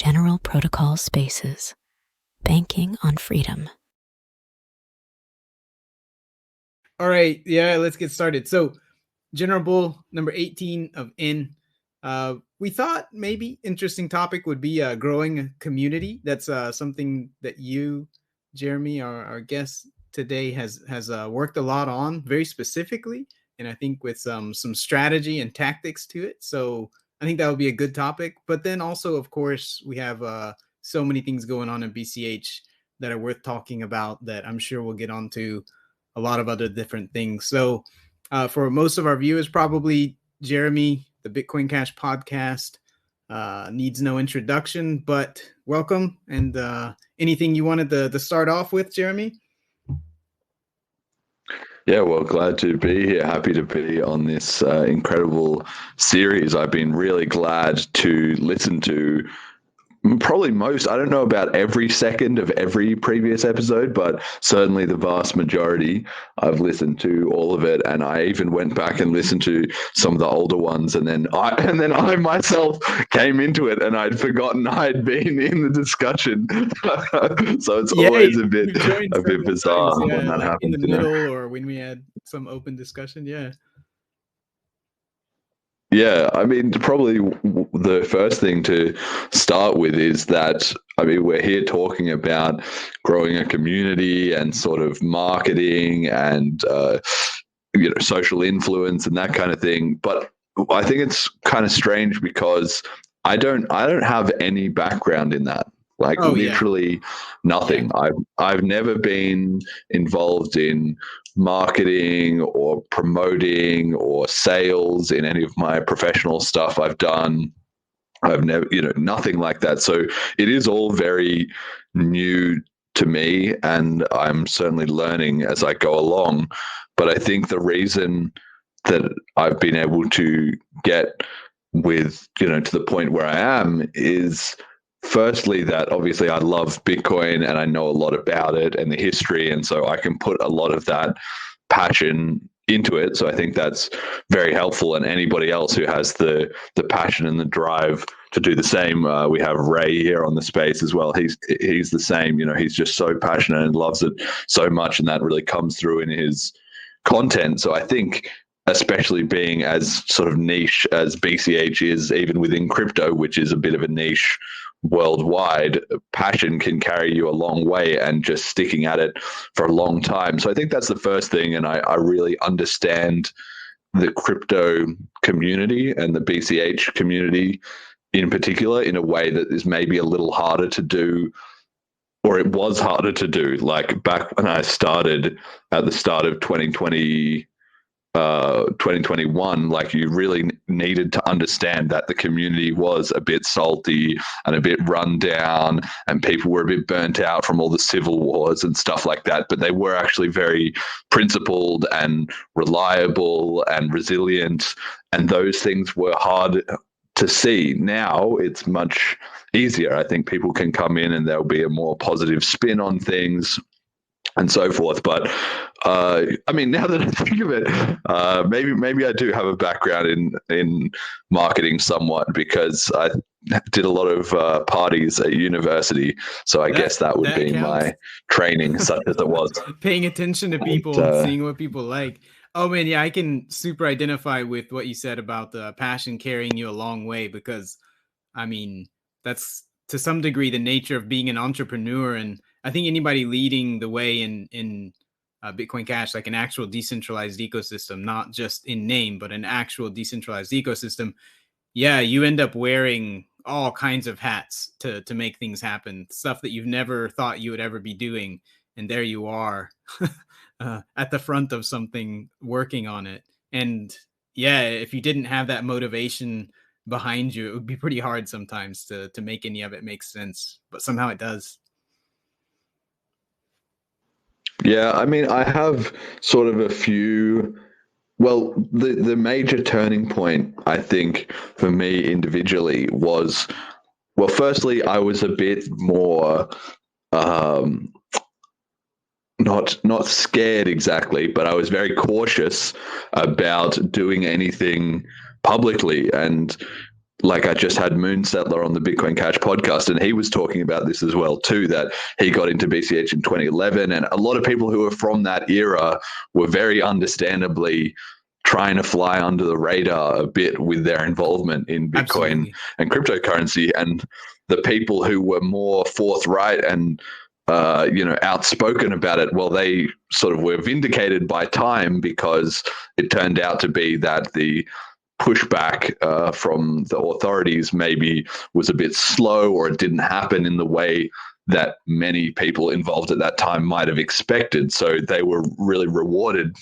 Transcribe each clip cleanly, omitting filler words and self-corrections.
General Protocol Spaces. Banking on Freedom. All right, let's get started. So, General Bull, number 18 of N. We thought maybe interesting topic would be growing a community. That's something that you, Jeremy, our guest today, has worked a lot on, very specifically, and I think with some strategy and tactics to it. So I think that would be a good topic. But then also, of course, we have so many things going on in BCH that are worth talking about that I'm sure we'll get onto a lot of other different things. So for most of our viewers, probably Jeremy, the Bitcoin Cash podcast needs no introduction, but welcome. And anything you wanted to start off with, Jeremy? Yeah, well, glad to be here. Happy to be on this incredible series. I've been really glad to listen to probably I don't know about every second of every previous episode, but certainly the vast majority. I've listened to all of it, and I even went back and listened to some of the older ones, and then I myself came into it, and I'd forgotten I'd been in the discussion. So it's always a bit bizarre when that happens. In the middle, or when we had some open discussion. Yeah, I mean, probably the first thing to start with is that, I mean, we're here talking about growing a community and sort of marketing and, social influence and that kind of thing. But I think it's kind of strange because I don't have any background in that. Literally nothing. Yeah. I've never been involved in marketing or promoting or sales in any of my professional stuff I've done. I've never, nothing like that. So it is all very new to me, and I'm certainly learning as I go along. But I think the reason that I've been able to get with, to the point where I am is, firstly, that obviously I love Bitcoin and I know a lot about it and the history, and so I can put a lot of that passion into it. So I think that's very helpful, and anybody else who has the passion and the drive to do the same. We have Ray here on the space as well. He's the same. He's just so passionate and loves it so much, and that really comes through in his content. So I think, especially being as sort of niche as BCH is, even within crypto, which is a bit of a niche worldwide, passion can carry you a long way, and just sticking at it for a long time. So I think that's the first thing, and I really understand the crypto community and the BCH community in particular in a way that is maybe a little harder to do, or it was harder to do. Like back when I started at the start of 2021, like, you really needed to understand that the community was a bit salty and a bit run down, and people were a bit burnt out from all the civil wars and stuff like that, but they were actually very principled and reliable and resilient, and those things were hard to see. Now it's much easier. I think people can come in and there'll be a more positive spin on things and so forth. But I mean, now that I think of it, maybe I do have a background in marketing somewhat, because I did a lot of parties at university. So I guess that would be counts. My training, such as it was. Paying attention to people, and seeing what people like. Oh man, yeah, I can super identify with what you said about the passion carrying you a long way, because I mean, that's to some degree the nature of being an entrepreneur. And I think anybody leading the way in Bitcoin Cash, like an actual decentralized ecosystem, not just in name, but an actual decentralized ecosystem, yeah, you end up wearing all kinds of hats to make things happen, stuff that you've never thought you would ever be doing. And there you are at the front of something, working on it. And yeah, if you didn't have that motivation behind you, it would be pretty hard sometimes to make any of it make sense, but somehow it does. Yeah, I mean, I have sort of a few. Well, the major turning point, I think, for me individually was, well, firstly, I was a bit more not scared exactly, but I was very cautious about doing anything publicly. And like I just had Moon Settler on the Bitcoin Cash podcast, and he was talking about this as well too, that he got into BCH in 2011, and a lot of people who were from that era were very understandably trying to fly under the radar a bit with their involvement in Bitcoin Absolutely. and cryptocurrency, and the people who were more forthright and outspoken about it, well, they sort of were vindicated by time, because it turned out to be that the pushback from the authorities maybe was a bit slow, or it didn't happen in the way that many people involved at that time might have expected. So they were really rewarded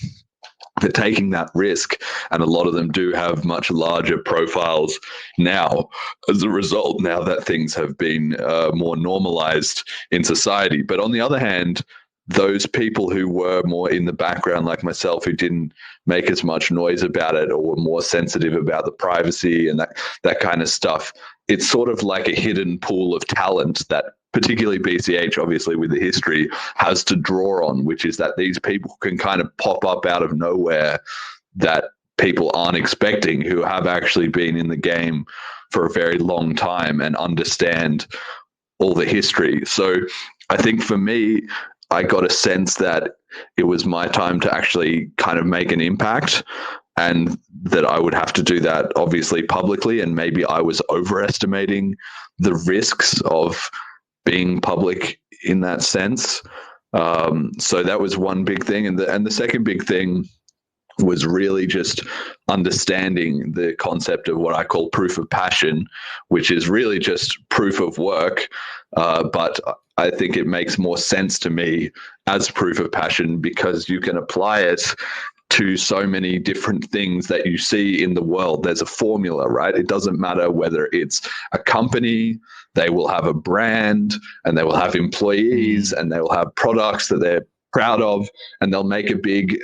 for taking that risk. And a lot of them do have much larger profiles now as a result, now that things have been more normalized in society. But on the other hand, those people who were more in the background, like myself, who didn't make as much noise about it, or were more sensitive about the privacy and that kind of stuff, it's sort of like a hidden pool of talent that particularly BCH, obviously with the history, has to draw on, which is that these people can kind of pop up out of nowhere that people aren't expecting, who have actually been in the game for a very long time and understand all the history. So I think for me, I got a sense that it was my time to actually kind of make an impact, and that I would have to do that obviously publicly, and maybe I was overestimating the risks of being public in that sense. So that was one big thing. And the second big thing was really just understanding the concept of what I call proof of passion, which is really just proof of work. But I think it makes more sense to me as proof of passion, because you can apply it to so many different things that you see in the world. There's a formula, right? It doesn't matter whether it's a company, they will have a brand, and they will have employees, and they will have products that they're proud of, and they'll make a big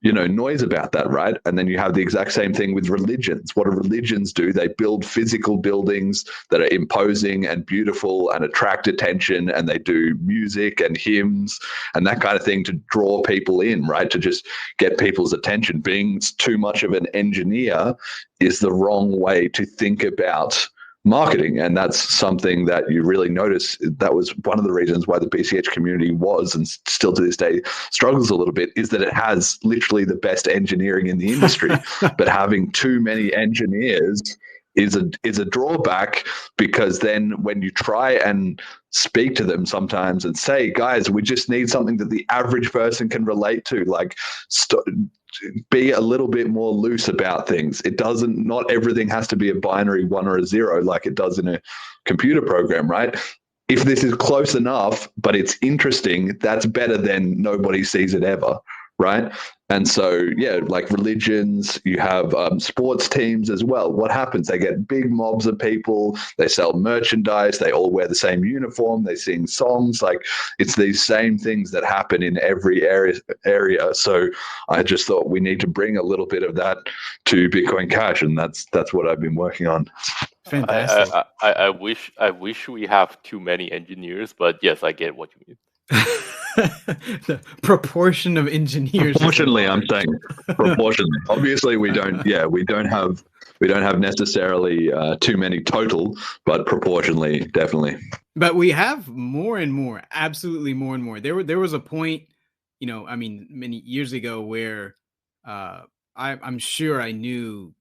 noise about that, right? And then you have the exact same thing with religions. What do religions do? They build physical buildings that are imposing and beautiful and attract attention, and they do music and hymns and that kind of thing to draw people in, right? To just get people's attention. Being too much of an engineer is the wrong way to think about marketing, and that's something that you really notice. That was one of the reasons why the BCH community was, and still to this day struggles a little bit, is that it has literally the best engineering in the industry. But having too many engineers is a drawback, because then when you try and speak to them sometimes and say, guys, we just need something that the average person can relate to, like be a little bit more loose about things. Not everything has to be a binary 1 or a 0 like it does in a computer program, right? If this is close enough, but it's interesting, that's better than nobody sees it ever, right? And so, yeah, like religions, you have sports teams as well. What happens? They get big mobs of people, they sell merchandise, they all wear the same uniform, they sing songs. Like, it's these same things that happen in every area. So I just thought we need to bring a little bit of that to Bitcoin Cash, and that's what I've been working on. Fantastic. I wish we have too many engineers, but yes, I get what you mean. The proportion of engineers. Proportionally, I'm saying proportionally. Obviously, we don't have necessarily too many total, but proportionally, definitely. But we have more and more, absolutely more and more. There was a point, many years ago where I'm sure I knew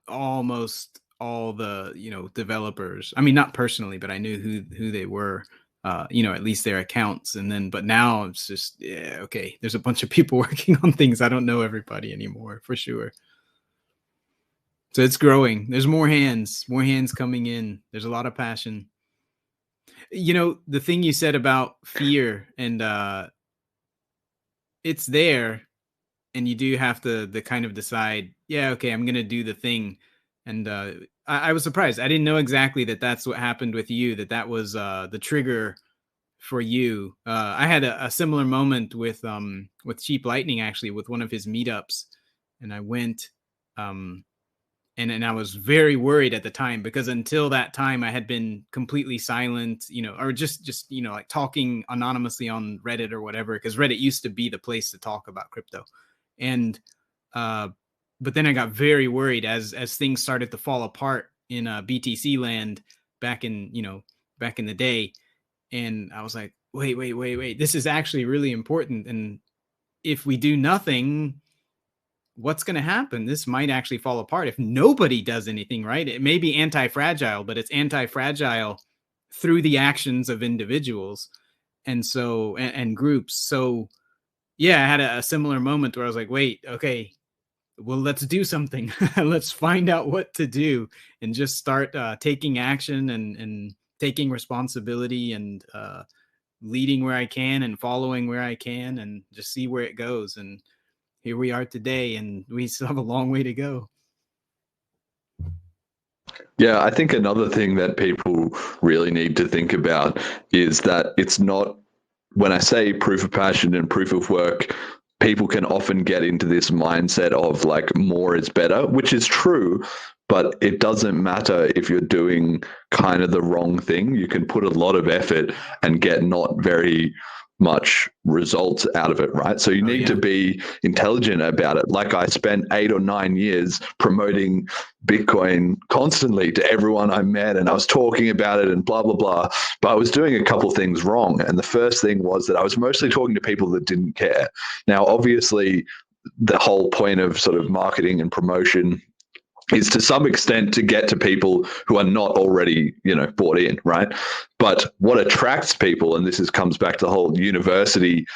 almost all the developers. I mean, not personally, but I knew who they were. At least their accounts. But now it's just, okay, there's a bunch of people working on things. I don't know everybody anymore, for sure. So it's growing. There's more hands coming in. There's a lot of passion. The thing you said about fear, and it's there, and you do have to kind of decide, yeah, okay, I'm going to do the thing. And I was surprised. I didn't know exactly that's what happened with you, that was the trigger for you. I had a similar moment with Cheap Lightning, actually, with one of his meetups. And I went, and I was very worried at the time, because until that time I had been completely silent, or just like talking anonymously on Reddit or whatever, because Reddit used to be the place to talk about crypto. And but then I got very worried as things started to fall apart, in BTC land back in the day. And I was like, wait, this is actually really important. And if we do nothing, what's going to happen? This might actually fall apart if nobody does anything, right? It may be anti-fragile, but it's anti-fragile through the actions of individuals and so and groups. So yeah, I had a similar moment where I was like, wait, okay, well, let's do something. Let's find out what to do and just start taking action and taking responsibility and leading where I can and following where I can and just see where it goes. And here we are today, and we still have a long way to go. Yeah, I think another thing that people really need to think about is that it's not, when I say proof of passion and proof of work, people can often get into this mindset of like more is better, which is true, but it doesn't matter if you're doing kind of the wrong thing. You can put a lot of effort and get not very much results out of it, right? So you need to be intelligent about it. Like I spent 8 or 9 years promoting Bitcoin constantly to everyone I met, and I was talking about it and blah, blah, blah. But I was doing a couple things wrong. And the first thing was that I was mostly talking to people that didn't care. Now, obviously, the whole point of sort of marketing and promotion is to some extent to get to people who are not already, bought in, right? But what attracts people, and comes back to the whole university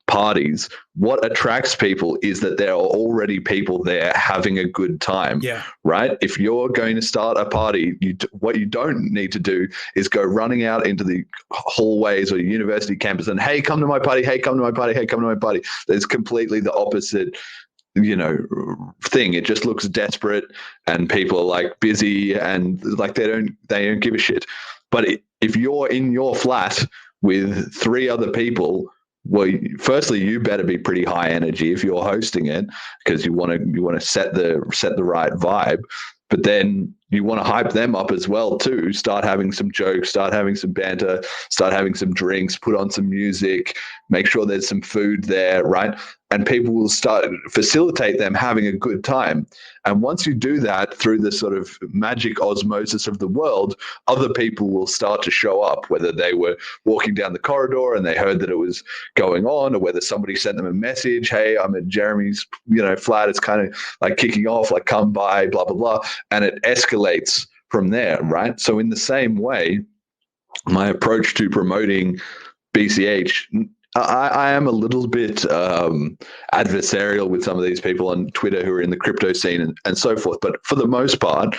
parties, what attracts people is that there are already people there having a good time, right? If you're going to start a party, what you don't need to do is go running out into the hallways or university campus and, hey, come to my party, hey, come to my party, hey, come to my party. There's completely the opposite thing. It just looks desperate, and people are like busy and like they don't give a shit. But if you're in your flat with 3 other people, well, firstly, you better be pretty high energy if you're hosting it, because you want to set the right vibe. But then you want to hype them up as well too. Start having some jokes, start having some banter, start having some drinks, put on some music, make sure there's some food there, right? And people will facilitate them having a good time. And once you do that through the sort of magic osmosis of the world, other people will start to show up, whether they were walking down the corridor and they heard that it was going on, or whether somebody sent them a message, hey, I'm at Jeremy's, flat, it's kind of like kicking off, like come by, blah, blah, blah. And it escalates from there, right? So in the same way, my approach to promoting BCH, I am a little bit adversarial with some of these people on Twitter who are in the crypto scene and so forth. But for the most part,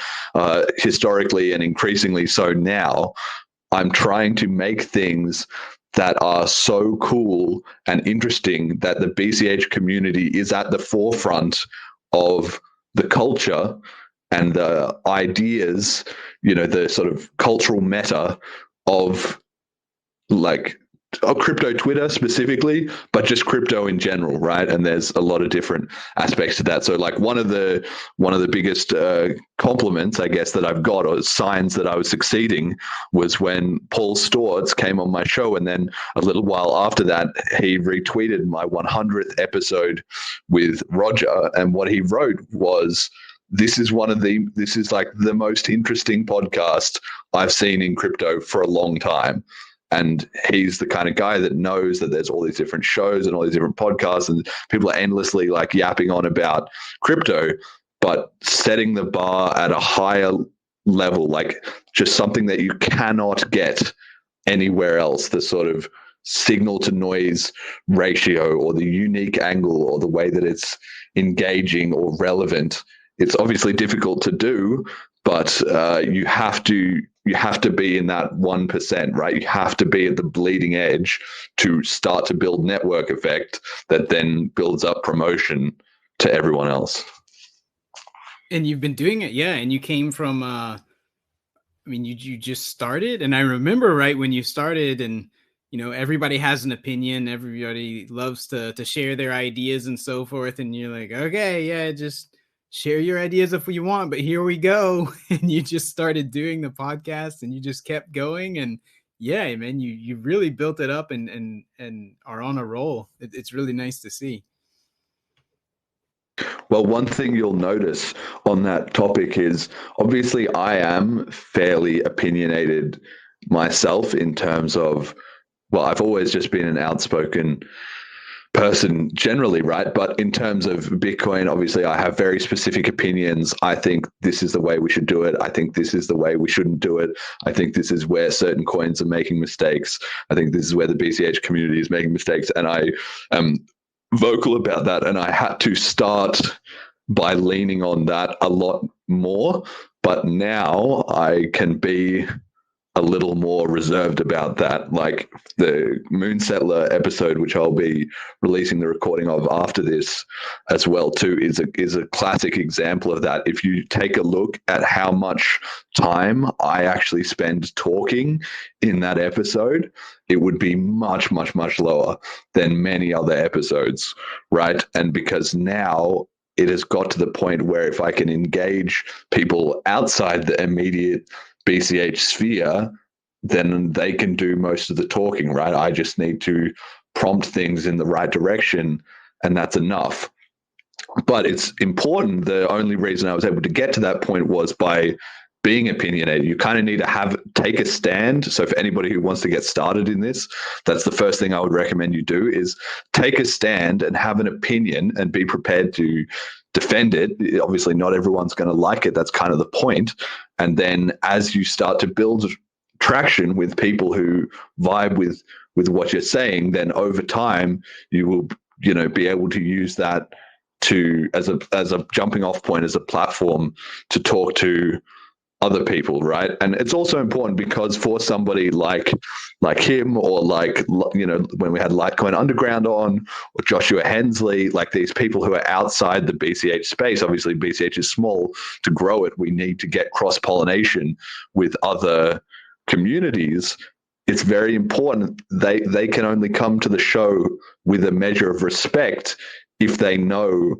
historically and increasingly so now, I'm trying to make things that are so cool and interesting that the BCH community is at the forefront of the culture and the ideas, the sort of cultural meta of crypto Twitter specifically, but just crypto in general, right? And there's a lot of different aspects to that. So like one of the biggest compliments, I guess, that I've got, or signs that I was succeeding, was when Paul Stortz came on my show, and then a little while after that, he retweeted my 100th episode with Roger, and what he wrote was, this is like the most interesting podcast I've seen in crypto for a long time. And he's the kind of guy that knows that there's all these different shows and all these different podcasts, and people are endlessly like yapping on about crypto, but setting the bar at a higher level, like just something that you cannot get anywhere else, the sort of signal to noise ratio or the unique angle or the way that it's engaging or relevant. It's obviously difficult to do, but you have to be in that 1%, right? You have to be at the bleeding edge to start to build network effect that then builds up promotion to everyone else. And you've been doing it, yeah. And you came from, you just started, and I remember right when you started, and everybody has an opinion, everybody loves to share their ideas and so forth, and you're like, okay, yeah, just share your ideas if you want, but here we go. And you just started doing the podcast, and you just kept going, and yeah, man, you really built it up and are on a roll. It's really nice to see. Well, one thing you'll notice on that topic is obviously I am fairly opinionated myself in terms of, well, I've always just been an outspoken person generally, right? But in terms of Bitcoin, obviously I have very specific opinions. I think this is the way we should do it. I think this is the way we shouldn't do it. I think this is where certain coins are making mistakes. I think this is where the BCH community is making mistakes. And I am vocal about that. And I had to start by leaning on that a lot more. But now I can be a little more reserved about that. Like the Moon Settler episode, which I'll be releasing the recording of after this as well too, is a classic example of that. If you take a look at how much time I actually spend talking in that episode, it would be much, much, much lower than many other episodes, right? And because now it has got to the point where if I can engage people outside the immediate BCH sphere, then they can do most of the talking, right? I just need to prompt things in the right direction, and that's enough. But it's important. The only reason I was able to get to that point was by being opinionated. You kind of need to take a stand. So for anybody who wants to get started in this, that's the first thing I would recommend you do, is take a stand and have an opinion and be prepared to defend it. Obviously, not everyone's going to like it. That's kind of the point. And then as you start to build traction with people who vibe with what you're saying, then over time you will, be able to use that as a jumping off point, as a platform to talk to other people, right? And it's also important because for somebody like him, or when we had Litecoin Underground on, or Joshua Hensley, like these people who are outside the BCH space, obviously BCH is small. To grow it, we need to get cross-pollination with other communities. It's very important. They can only come to the show with a measure of respect if they know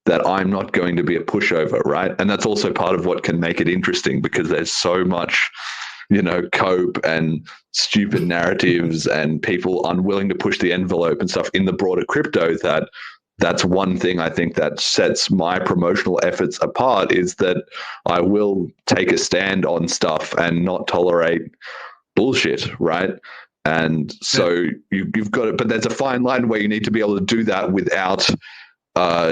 that I'm not going to be a pushover, right? And that's also part of what can make it interesting, because there's so much, cope and stupid narratives and people unwilling to push the envelope and stuff in the broader crypto. That's one thing I think that sets my promotional efforts apart, is that I will take a stand on stuff and not tolerate bullshit, right? And so you've got it, but there's a fine line where you need to be able to do that without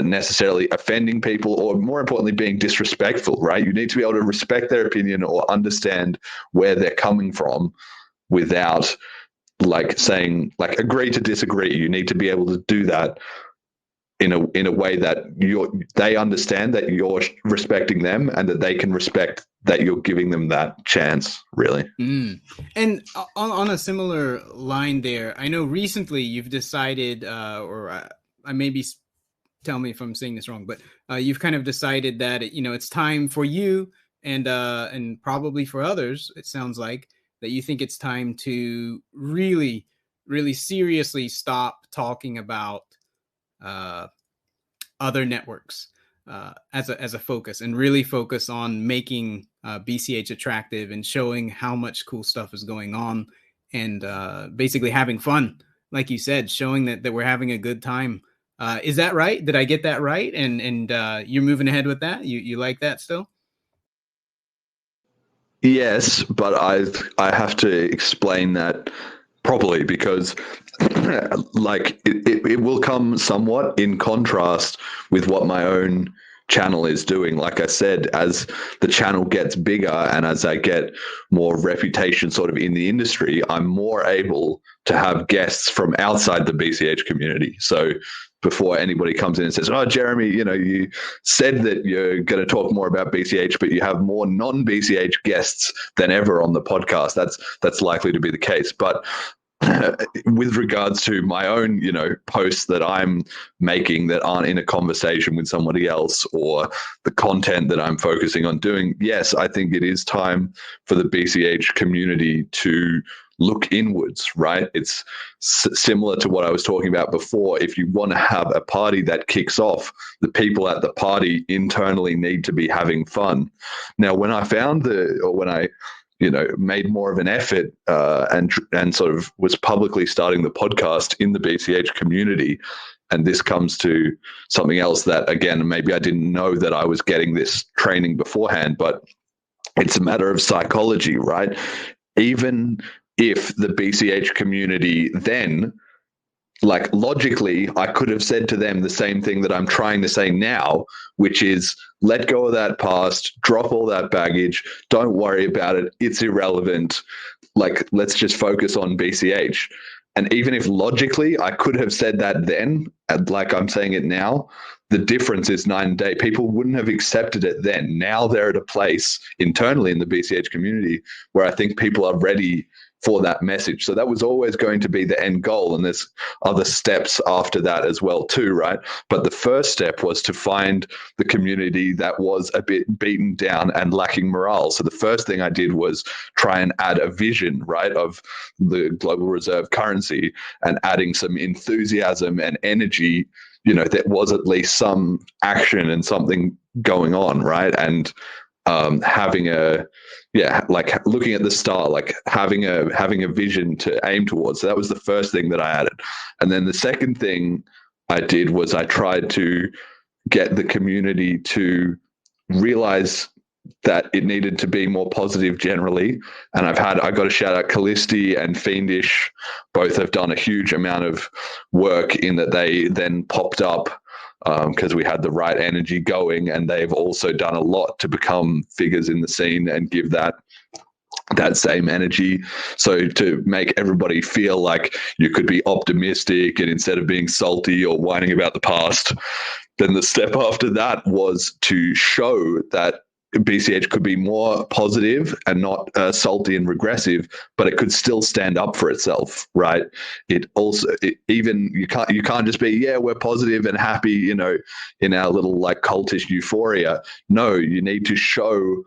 necessarily offending people, or more importantly, being disrespectful, right? You need to be able to respect their opinion or understand where they're coming from without saying agree to disagree. You need to be able to do that in a way that they understand that you're respecting them, and that they can respect that you're giving them that chance, really. And on a similar line there, I know recently you've decided, I maybe tell me if I'm saying this wrong, but you've kind of decided that it's time for you and probably for others. It sounds like that you think it's time to really, really seriously stop talking about other networks as a focus, and really focus on making BCH attractive and showing how much cool stuff is going on, and basically having fun, like you said, showing that we're having a good time. Is that right? Did I get that right? And you're moving ahead with that? You like that still? Yes, but I have to explain that properly, because it will come somewhat in contrast with what my own channel is doing. Like I said, as the channel gets bigger and as I get more reputation sort of in the industry, I'm more able to have guests from outside the BCH community. So before anybody comes in and says, "Oh, Jeremy, you said that you're going to talk more about BCH, but you have more non-BCH guests than ever on the podcast," that's likely to be the case. But with regards to my own, posts that I'm making that aren't in a conversation with somebody else, or the content that I'm focusing on doing, yes, I think it is time for the BCH community to look inwards, right? It's similar to what I was talking about before. If you want to have a party that kicks off, the people at the party internally need to be having fun. Now, when I made more of an effort and sort of was publicly starting the podcast in the BCH community, And this comes to something else that, again, maybe I didn't know that I was getting this training beforehand, but it's a matter of psychology, right? Even if the BCH community then, like logically, I could have said to them the same thing that I'm trying to say now, which is let go of that past, drop all that baggage, don't worry about it, it's irrelevant. Like, let's just focus on BCH. And even if logically I could have said that then, like I'm saying it now, the difference is night and day. People wouldn't have accepted it then. Now they're at a place internally in the BCH community where I think people are ready for that message. So that was always going to be the end goal. And there's other steps after that as well too, right? But the first step was to find the community that was a bit beaten down and lacking morale. So the first thing I did was try and add a vision, right, of the global reserve currency and adding some enthusiasm and energy, there was at least some action and something going on, right? And having like looking at the star, like having a vision to aim towards. So that was the first thing that I added. And then the second thing I did was I tried to get the community to realize that it needed to be more positive generally. And I got to shout out Callisti and Fiendish. Both have done a huge amount of work in that they then popped up because we had the right energy going, and they've also done a lot to become figures in the scene and give that same energy. So to make everybody feel like you could be optimistic and instead of being salty or whining about the past, then the step after that was to show that BCH could be more positive and not salty and regressive, but it could still stand up for itself, right? You can't just be, we're positive and happy, in our little like cultish euphoria. No, you need to show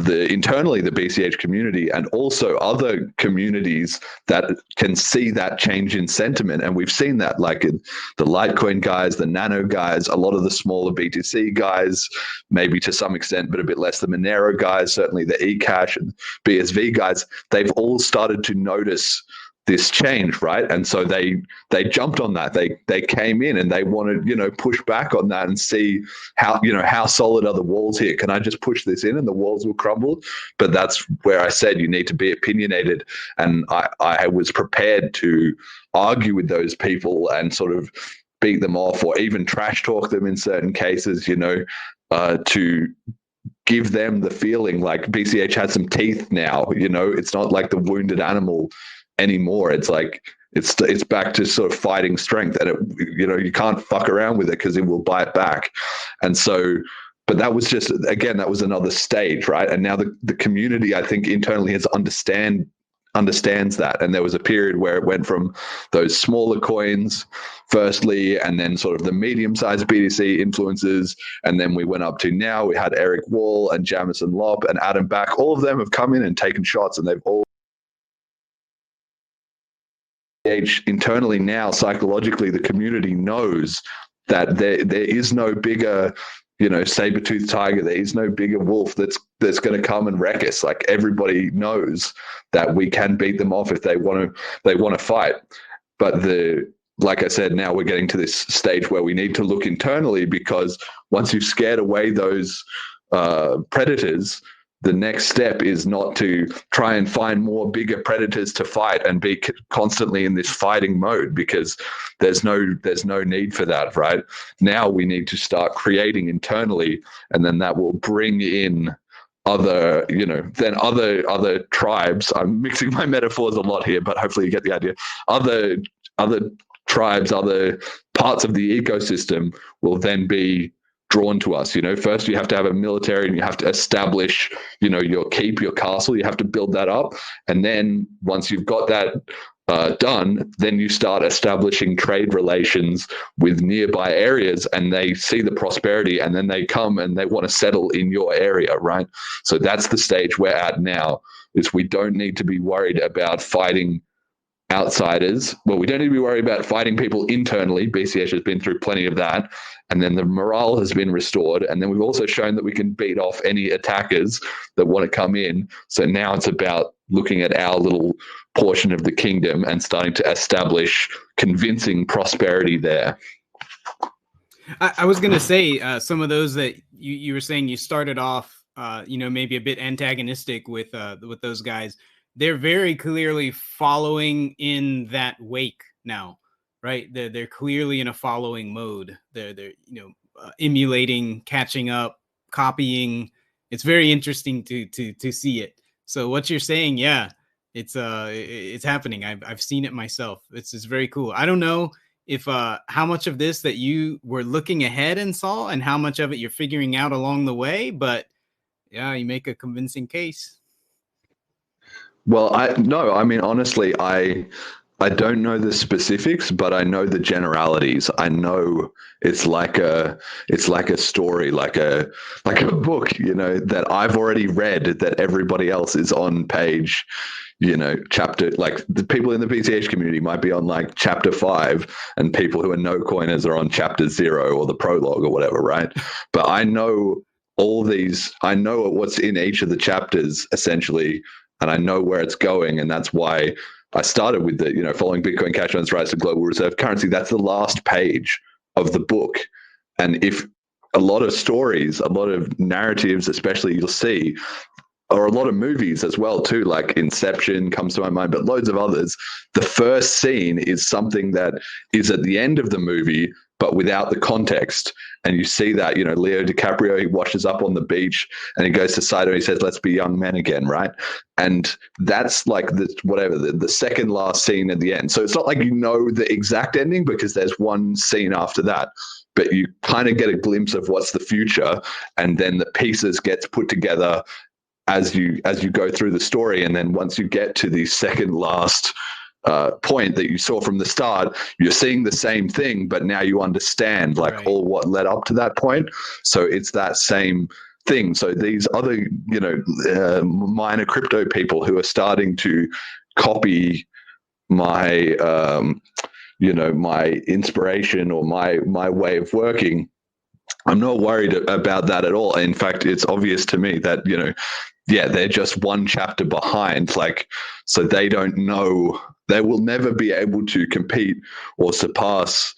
internally the BCH community and also other communities that can see that change in sentiment. And we've seen that like in the Litecoin guys, the Nano guys, a lot of the smaller BTC guys, maybe to some extent, but a bit less the Monero guys, certainly the eCash and BSV guys, they've all started to notice this change, right? And so they jumped on that. They came in and they wanted, push back on that and see how solid are the walls here? Can I just push this in and the walls will crumble? But that's where I said you need to be opinionated. And I was prepared to argue with those people and sort of beat them off or even trash talk them in certain cases, to give them the feeling like BCH has some teeth now, it's not like the wounded animal anymore. It's like it's back to sort of fighting strength, and you can't fuck around with it because it will bite back. And so, but that was just, again, that was another stage, right? And now the community, I think, internally understands that. And there was a period where it went from those smaller coins firstly, and then sort of the medium-sized BTC influences, and then we went up to now we had Eric Wall and Jamison Lopp and Adam Back. All of them have come in and taken shots, and they've all internally now, psychologically, the community knows that there is no bigger, saber-toothed tiger. There is no bigger wolf that's going to come and wreck us. Like, everybody knows that we can beat them off if they want to fight. But like I said, now we're getting to this stage where we need to look internally, because once you've scared away those predators, the next step is not to try and find more bigger predators to fight and be constantly in this fighting mode, because there's no need for that, right? Now we need to start creating internally, and then that will bring in other tribes. I'm mixing my metaphors a lot here, but hopefully you get the idea. Other tribes, other parts of the ecosystem will then be drawn to us. First you have to have a military, and you have to establish, your keep, your castle. You have to build that up, and then once you've got that done, then you start establishing trade relations with nearby areas, and they see the prosperity, and then they come and they want to settle in your area, right? So that's the stage we're at now. Is we don't need to be worried about fighting outsiders. Well, we don't need to be worried about fighting people internally. BCH has been through plenty of that. And then the morale has been restored. And then we've also shown that we can beat off any attackers that want to come in. So now it's about looking at our little portion of the kingdom and starting to establish convincing prosperity there. I was going to say some of those that you were saying you started off, maybe a bit antagonistic with those guys. They're very clearly following in that wake now, right? They're clearly in a following mode. They're emulating, catching up, copying. It's very interesting to see it. So what you're saying, yeah, it's happening. I've seen it myself. It's very cool. I don't know if how much of this that you were looking ahead and saw, and how much of it you're figuring out along the way, but yeah, you make a convincing case. Well, honestly, I don't know the specifics, but I know the generalities. I know it's like a story, like a book, that I've already read, that everybody else is on page, chapter, like the people in the BCH community might be on like chapter 5, and people who are no coiners are on chapter 0 or the prologue or whatever, right? But I know I know what's in each of the chapters essentially, and I know where it's going, and that's why I started with the, following Bitcoin Cash on its rise to global reserve currency. That's the last page of the book. And if a lot of stories, a lot of narratives, especially you'll see, or a lot of movies as well too, like Inception comes to my mind, but loads of others, the first scene is something that is at the end of the movie, but without the context. And you see that, Leo DiCaprio, he washes up on the beach and he goes to Saito and he says, "Let's be young men again," right? And that's like the second last scene at the end. So it's not like the exact ending, because there's one scene after that, but you kind of get a glimpse of what's the future, and then the pieces gets put together as you go through the story. And then once you get to the second last point that you saw from the start, you're seeing the same thing, but now you understand all what led up to that point. So it's that same thing. So these other, minor crypto people who are starting to copy my, my inspiration or my way of working, I'm not worried about that at all. In fact, it's obvious to me that, they're just one chapter behind. So they don't know, they will never be able to compete or surpass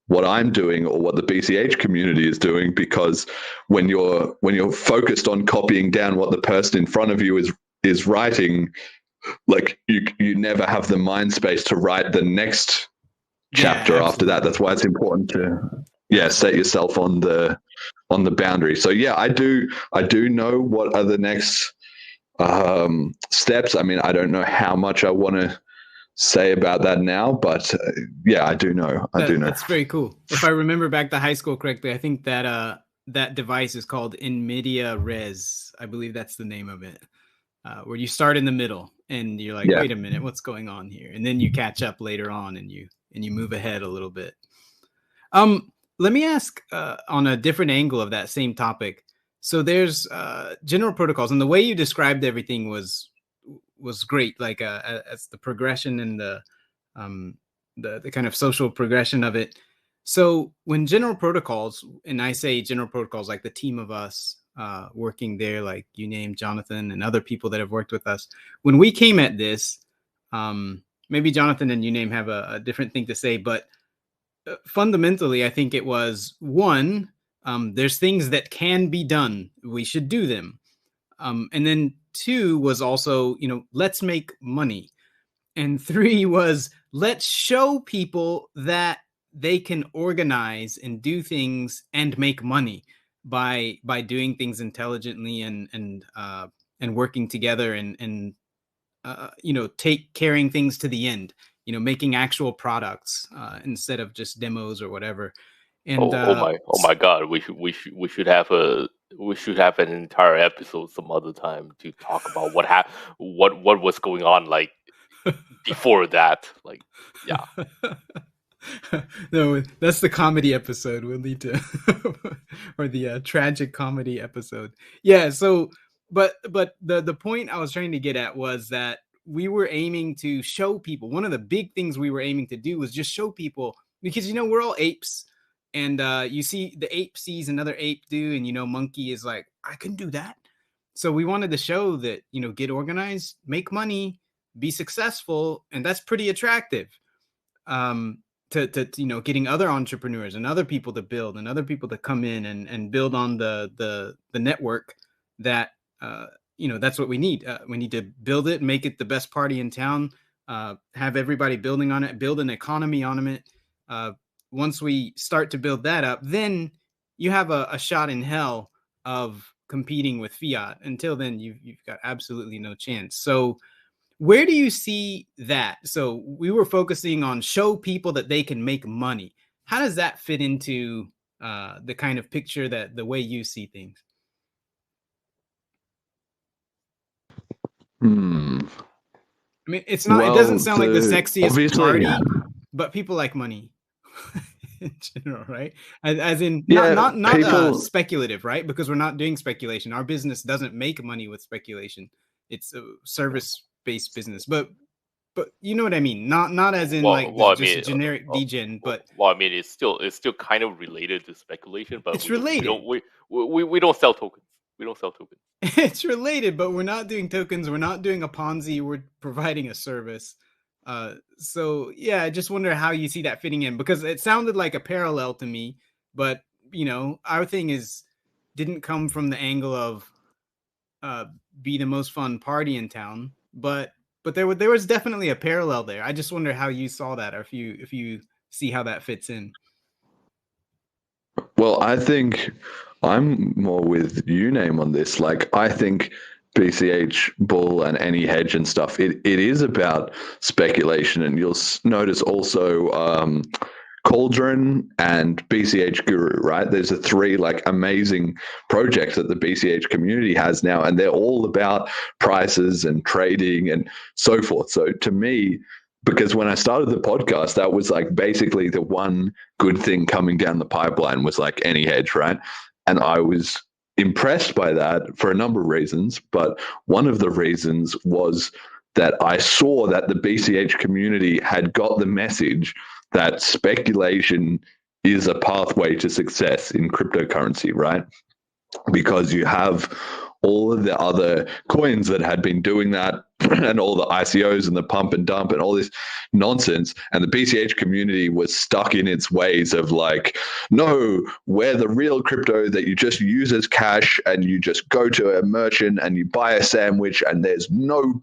what I'm doing or what the BCH community is doing, because when you're focused on copying down what the person in front of you is writing, you never have the mind space to write the next chapter after that. That's why it's important to set yourself on the boundary. So I do know what are the next steps. I mean, I don't know how much I want to say about that now, but I do know. That's very cool. If I remember back to high school correctly, I think that that device is called in media res. I believe that's the name of it. Where you start in the middle and you're like, wait a minute, what's going on here? And then you catch up later on and you move ahead a little bit. Let me ask on a different angle of that same topic. So there's general protocols, and the way you described everything was great. Like as the progression and the kind of social progression of it. So when general protocols, and I say general protocols, like the team of us working there, like you named Jonathan and other people that have worked with us, when we came at this, maybe Jonathan and you name have a different thing to say, but fundamentally, I think it was one, there's things that can be done. We should do them. And then 2 was also, let's make money. And 3 was, let's show people that they can organize and do things and make money by doing things intelligently and working together and carrying things to the end, making actual products instead of just demos or whatever. And oh my God, we should have an entire episode some other time to talk about what was going on before that. No, that's the comedy episode. We'll need to, or the tragic comedy episode. Yeah. So, but the point I was trying to get at was that we were aiming to show people. One of the big things we were aiming to do was just show people, because we're all apes, and you see the ape sees another ape do, and monkey is like, I can do that, So we wanted to show that, get organized, make money, be successful, and that's pretty attractive. To getting other entrepreneurs and other people to build and other people to come in and build on the network that that's what we need. We need to build it, make it the best party in town, have everybody building on it, build an economy on it. Once we start to build that up, then you have a shot in hell of competing with fiat. Until then, you've got absolutely no chance. So where do you see that? So we were focusing on show people that they can make money. How does that fit into the kind of picture that the way you see things? I mean, it's not. It doesn't sound like the sexiest party, but people like money in general, right? As in, not people, speculative, right? Because we're not doing speculation. Our business doesn't make money with speculation. It's a service-based business, but you know what I mean. Not as in just generic degen, but I mean, it's still kind of related to speculation, but it's related. We don't sell tokens. We don't sell tokens. It's related, but we're not doing tokens. We're not doing a Ponzi. We're providing a service. So yeah, I just wonder how you see that fitting in, because it sounded like a parallel to me, but our thing didn't come from the angle of be the most fun party in town, but there was definitely a parallel there. I just wonder how you saw that, or if you see how that fits in. Well, I think I'm more with Uname on this. Like, I think BCH, Bull, and any hedge and stuff, it is about speculation. And you'll notice also Cauldron and BCH Guru, right? There's the three amazing projects that the BCH community has now, and they're all about prices and trading and so forth. So to me, because when I started the podcast, that was basically the one good thing coming down the pipeline was any hedge, right? And I was impressed by that for a number of reasons. But one of the reasons was that I saw that the BCH community had got the message that speculation is a pathway to success in cryptocurrency, right? Because you have all of the other coins that had been doing that and all the ICOs and the pump and dump and all this nonsense. And the BCH community was stuck in its ways of no, we're the real crypto that you just use as cash, and you just go to a merchant and you buy a sandwich, and there's no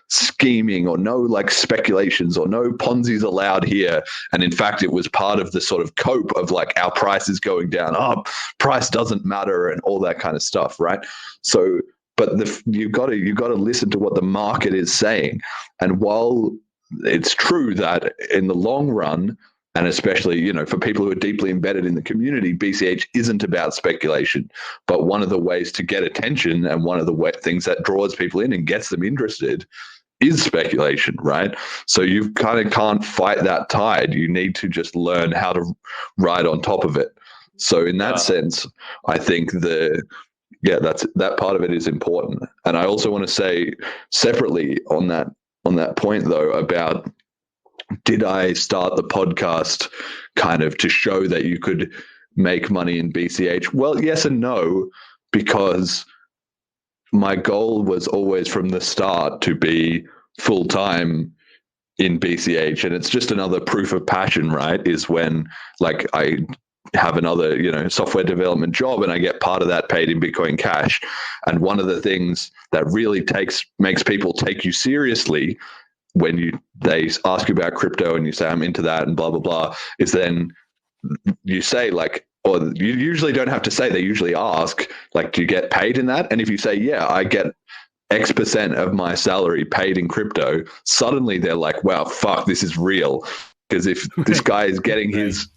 scheming or no speculations or no Ponzi's allowed here. And in fact, it was part of the sort of cope of our price is going down. Oh, price doesn't matter and all that kind of stuff, right? So, but you got to listen to what the market is saying. And while it's true that in the long run, and especially, for people who are deeply embedded in the community, BCH isn't about speculation. But one of the ways to get attention and one of the things that draws people in and gets them interested is speculation, right? So you kind of can't fight that tide. You need to just learn how to ride on top of it. So in that sense, I think that part of it is important. And I also want to say separately on that point, though, about did I start the podcast kind of to show that you could make money in BCH? Well, yes and no, because my goal was always from the start to be full-time in BCH. And it's just another proof of passion, right? Is when I have another, software development job and I get part of that paid in Bitcoin Cash. And one of the things that really makes people take you seriously when they ask you about crypto and you say I'm into that and blah blah blah, is then you say or you usually don't have to say, they usually ask do you get paid in that? And if you say yeah, I get X% of my salary paid in crypto, suddenly they're wow, fuck, this is real. Because if this guy is getting his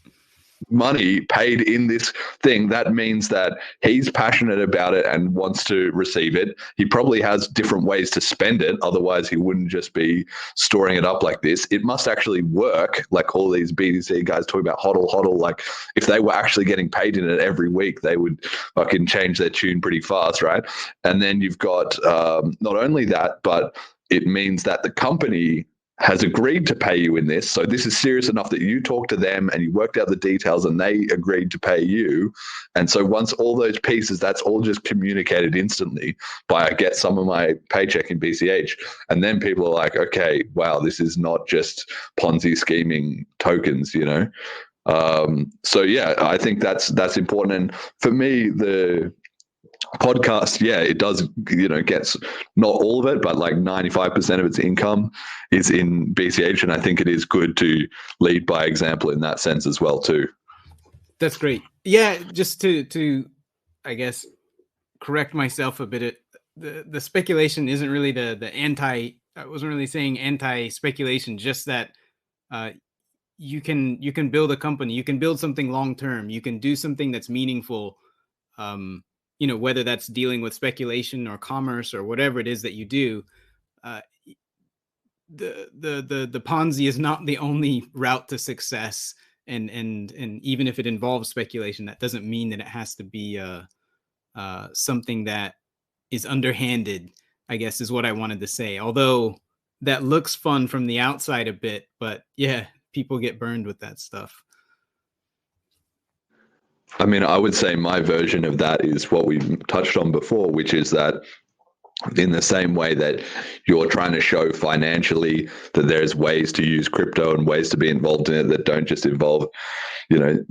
money paid in this thing, that means that he's passionate about it and wants to receive it. He probably has different ways to spend it. Otherwise, he wouldn't just be storing it up like this. It must actually work. All these BTC guys talking about hodl. If they were actually getting paid in it every week, they would fucking change their tune pretty fast, right? And then you've got not only that, but it means that the company has agreed to pay you in this. So this is serious enough that you talked to them and you worked out the details and they agreed to pay you. And so once all those pieces, that's all just communicated instantly by I get some of my paycheck in BCH. And then people are like, okay, wow, this is not just Ponzi scheming tokens, you know? So yeah, I think that's important. And for me, the podcast, yeah, it does, you know, gets not all of it, but like 95% of its income is in BCH. And I think it is good to lead by example in that sense as well too. That's great. Yeah, just to I guess correct myself a bit, the speculation isn't really the anti, I wasn't really saying anti-speculation, just that you can build a company, you can build something long term, you can do something that's meaningful, you know, whether that's dealing with speculation or commerce or whatever it is that you do. The Ponzi is not the only route to success, and even if it involves speculation, that doesn't mean that it has to be something that is underhanded, I guess is what I wanted to say. Although that looks fun from the outside a bit, but yeah, people get burned with that stuff. I mean, I would say my version of that is what we touched on before, which is that in the same way that you're trying to show financially that there's ways to use crypto and ways to be involved in it that don't just involve, you know,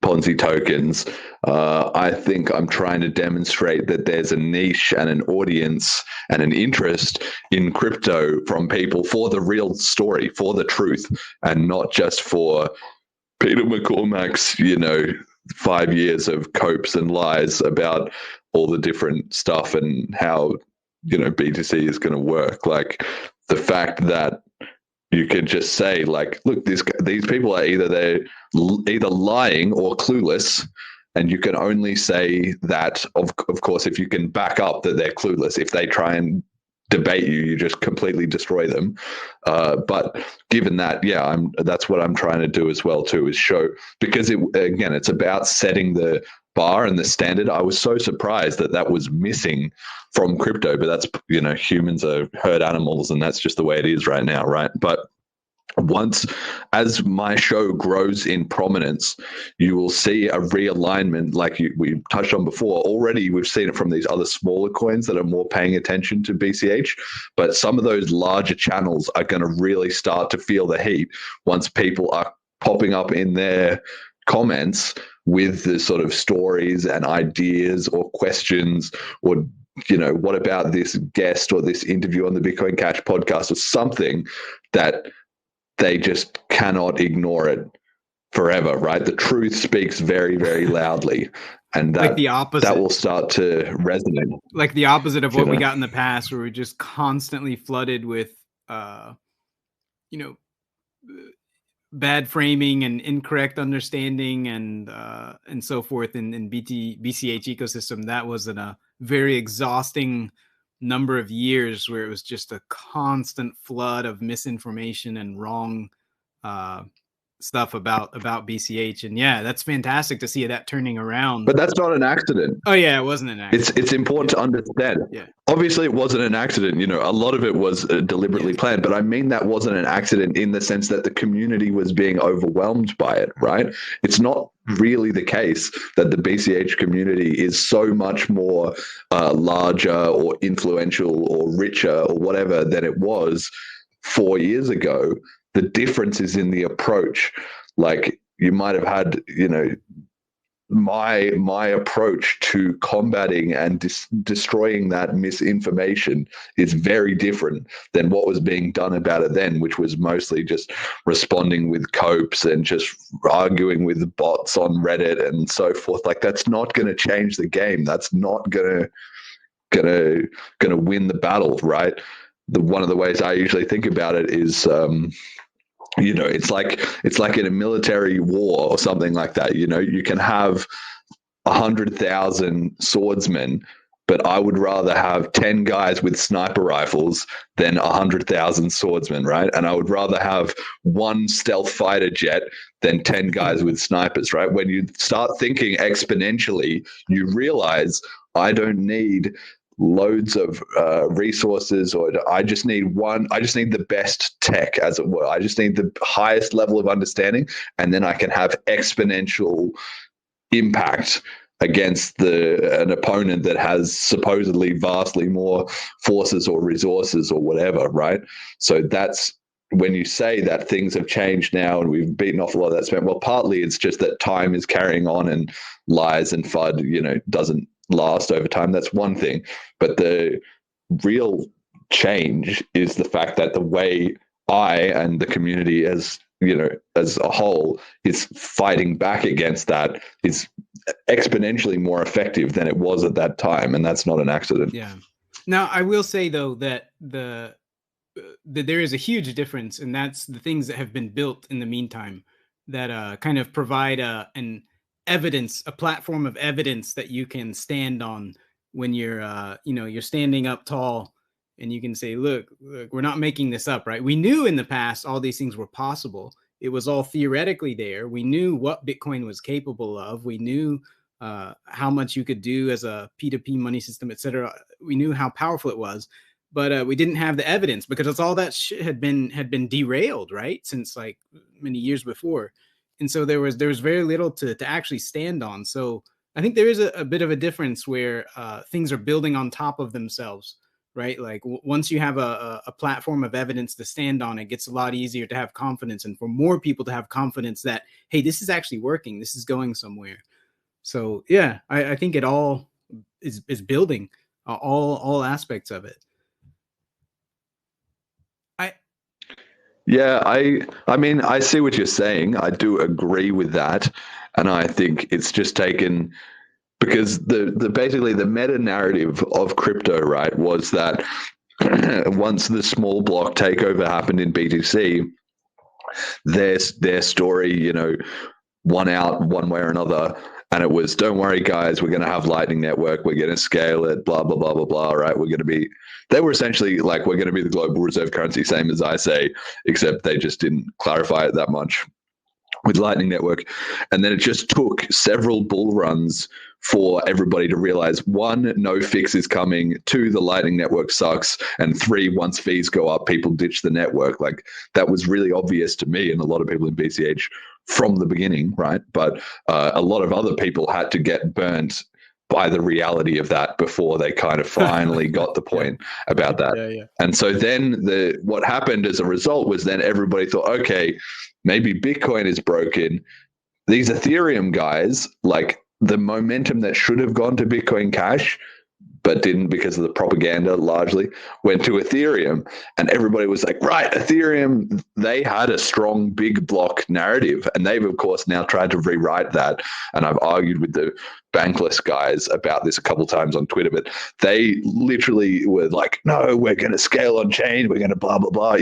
Ponzi tokens, I think I'm trying to demonstrate that there's a niche and an audience and an interest in crypto from people for the real story, for the truth, and not just for Peter McCormack's, you know, 5 years of copes and lies about all the different stuff and how, you know, BTC is going to work. Like the fact that you can just say, like, look, these people are either lying or clueless, and you can only say that, of course, if you can back up that they're clueless. If they try and debate you, you just completely destroy them. But given that, yeah, that's what I'm trying to do as well too, is show, because it's about setting the bar and the standard. I was so surprised that was missing from crypto, but that's, you know, humans are herd animals, and that's just the way it is right now, right? But once, as my show grows in prominence, you will see a realignment, like we touched on before. Already we've seen it from these other smaller coins that are more paying attention to BCH, but some of those larger channels are going to really start to feel the heat once people are popping up in their comments with the sort of stories and ideas or questions, or, you know, what about this guest or this interview on the Bitcoin Cash podcast, or something that they just cannot ignore it forever, right? The truth speaks very, very loudly, and that, like the opposite, that will start to resonate. Like the opposite of what we got in the past, where we're just constantly flooded with, you know, bad framing and incorrect understanding and so forth in BCH ecosystem. That was a very exhausting number of years where it was just a constant flood of misinformation and wrong stuff about BCH. And yeah, that's fantastic to see that turning around. But that's not an accident. Oh yeah, it wasn't an accident. It's important to understand. Yeah. Obviously, it wasn't an accident. You know, a lot of it was deliberately planned, but I mean that wasn't an accident in the sense that the community was being overwhelmed by it, right? It's not really the case that the BCH community is so much more larger or influential or richer or whatever than it was 4 years ago. The difference is in the approach. Like, you might have had, you know, my approach to combating and destroying that misinformation is very different than what was being done about it then, which was mostly just responding with copes and just arguing with bots on Reddit and so forth. Like, that's not going to change the game. That's not gonna win the battle, right? One of the ways I usually think about it is, you know, it's like in a military war or something like that. You know, you can have 100,000 swordsmen, but I would rather have 10 guys with sniper rifles than 100,000 swordsmen, right? And I would rather have one stealth fighter jet than 10 guys with snipers, right? When you start thinking exponentially, you realize I don't need loads of resources, or I just need the best tech, as it were. I just need the highest level of understanding, and then I can have exponential impact against an opponent that has supposedly vastly more forces or resources or whatever, right? So that's when you say that things have changed now and we've beaten off a lot of that spent. Well, partly it's just that time is carrying on and lies and FUD, doesn't last over time. That's one thing. But the real change is the fact that the way I and the community as a whole is fighting back against that is exponentially more effective than it was at that time, and that's not an accident. Yeah. Now, I will say though that that there is a huge difference, and that's the things that have been built in the meantime that kind of provide a platform of evidence that you can stand on when you're standing up tall, and you can say, look, we're not making this up, right? We knew in the past all these things were possible. It was all theoretically there. We knew what Bitcoin was capable of. We knew how much you could do as a P2P money system, et cetera. We knew how powerful it was, but we didn't have the evidence because all that shit had been derailed, right? Since like many years before. And so there was very little to actually stand on. So I think there is a bit of a difference where things are building on top of themselves, right? Like once you have a platform of evidence to stand on, it gets a lot easier to have confidence, and for more people to have confidence that, hey, this is actually working. This is going somewhere. So yeah, I think it all is building all aspects of it. I mean, I see what you're saying. I do agree with that, and I think it's just taken because the basically the meta narrative of crypto, right, was that once the small block takeover happened in BTC, their story, won out one way or another. And it was, don't worry, guys, we're going to have Lightning Network. We're going to scale it, blah, blah, blah, blah, blah, right? They were essentially like, we're going to be the global reserve currency, same as I say, except they just didn't clarify it that much with Lightning Network. And then it just took several bull runs for everybody to realize, one, no fix is coming, two, the Lightning Network sucks, and three, once fees go up, people ditch the network. Like that was really obvious to me and a lot of people in BCH from the beginning, right? But a lot of other people had to get burnt by the reality of that before they kind of finally got the point about that. Yeah. And so then what happened as a result was then everybody thought, okay, maybe Bitcoin is broken. These Ethereum guys, like the momentum that should have gone to Bitcoin Cash, but didn't because of the propaganda largely, went to Ethereum. And everybody was like, right, Ethereum, they had a strong big block narrative. And they've, of course, now tried to rewrite that. And I've argued with the Bankless guys about this a couple of times on Twitter, but they literally were like, no, we're going to scale on chain, we're going to blah, blah, blah,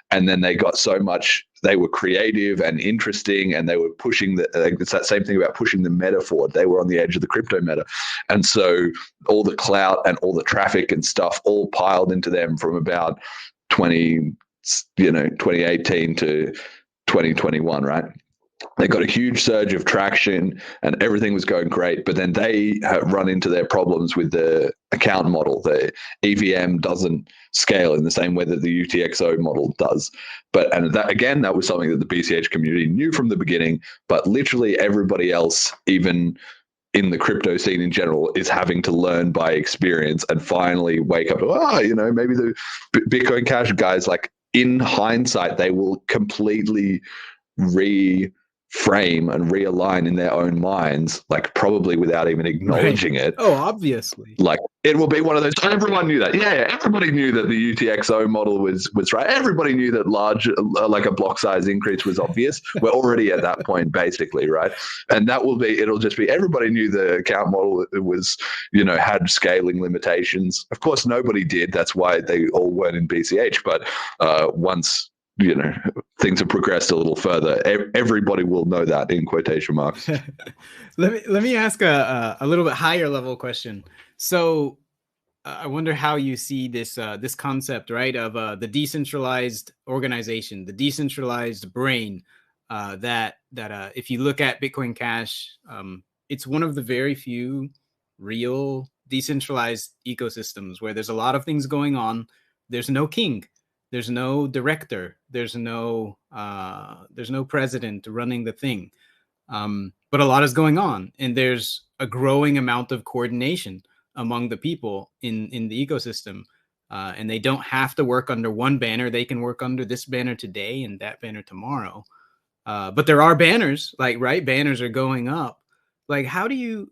and then they got so much, they were creative and interesting, and they were pushing it's that same thing about pushing the meta forward. They were on the edge of the crypto meta. And so all the clout and all the traffic and stuff all piled into them from about 2018 to 2021, right? They got a huge surge of traction and everything was going great, but then they have run into their problems with the account model. The EVM doesn't scale in the same way that the UTXO model does. That was something that the BCH community knew from the beginning, but literally everybody else, even in the crypto scene in general, is having to learn by experience and finally wake up to, maybe the Bitcoin Cash guys, like in hindsight, they will completely reframe and realign in their own minds, like probably without even acknowledging it. Oh, obviously. Like it will be one of those. Everyone knew that. Yeah, everybody knew that the UTXO model was right. Everybody knew that large, like a block size increase was obvious. We're already at that point, basically, right? And it'll just be everybody knew the account model was, had scaling limitations. Of course, nobody did. That's why they all weren't in BCH. But once things have progressed a little further, everybody will know that, in quotation marks. Let me ask a little bit higher level question. So I wonder how you see this this concept, right, of the decentralized organization, the decentralized brain. That if you look at Bitcoin Cash, it's one of the very few real decentralized ecosystems where there's a lot of things going on. There's no king, there's no director, there's no president running the thing. But a lot is going on, and there's a growing amount of coordination among the people in the ecosystem. And they don't have to work under one banner. They can work under this banner today and that banner tomorrow. But there are banners, like, right? Banners are going up. Like, how do you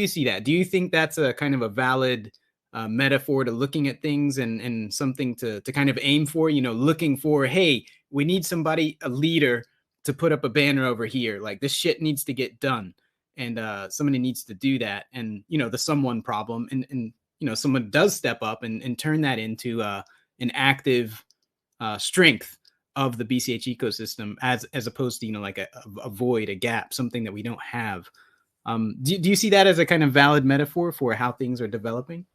see that? Do you think that's a kind of a valid metaphor to looking at things and something to kind of aim for? You know, looking for, hey, we need somebody, a leader, to put up a banner over here. Like, this shit needs to get done, and somebody needs to do that. And you know, the someone problem, and you know, someone does step up and turn that into an active strength of the BCH ecosystem, as opposed to, you know, like a void, a gap, something that we don't have. Do you see that as a kind of valid metaphor for how things are developing?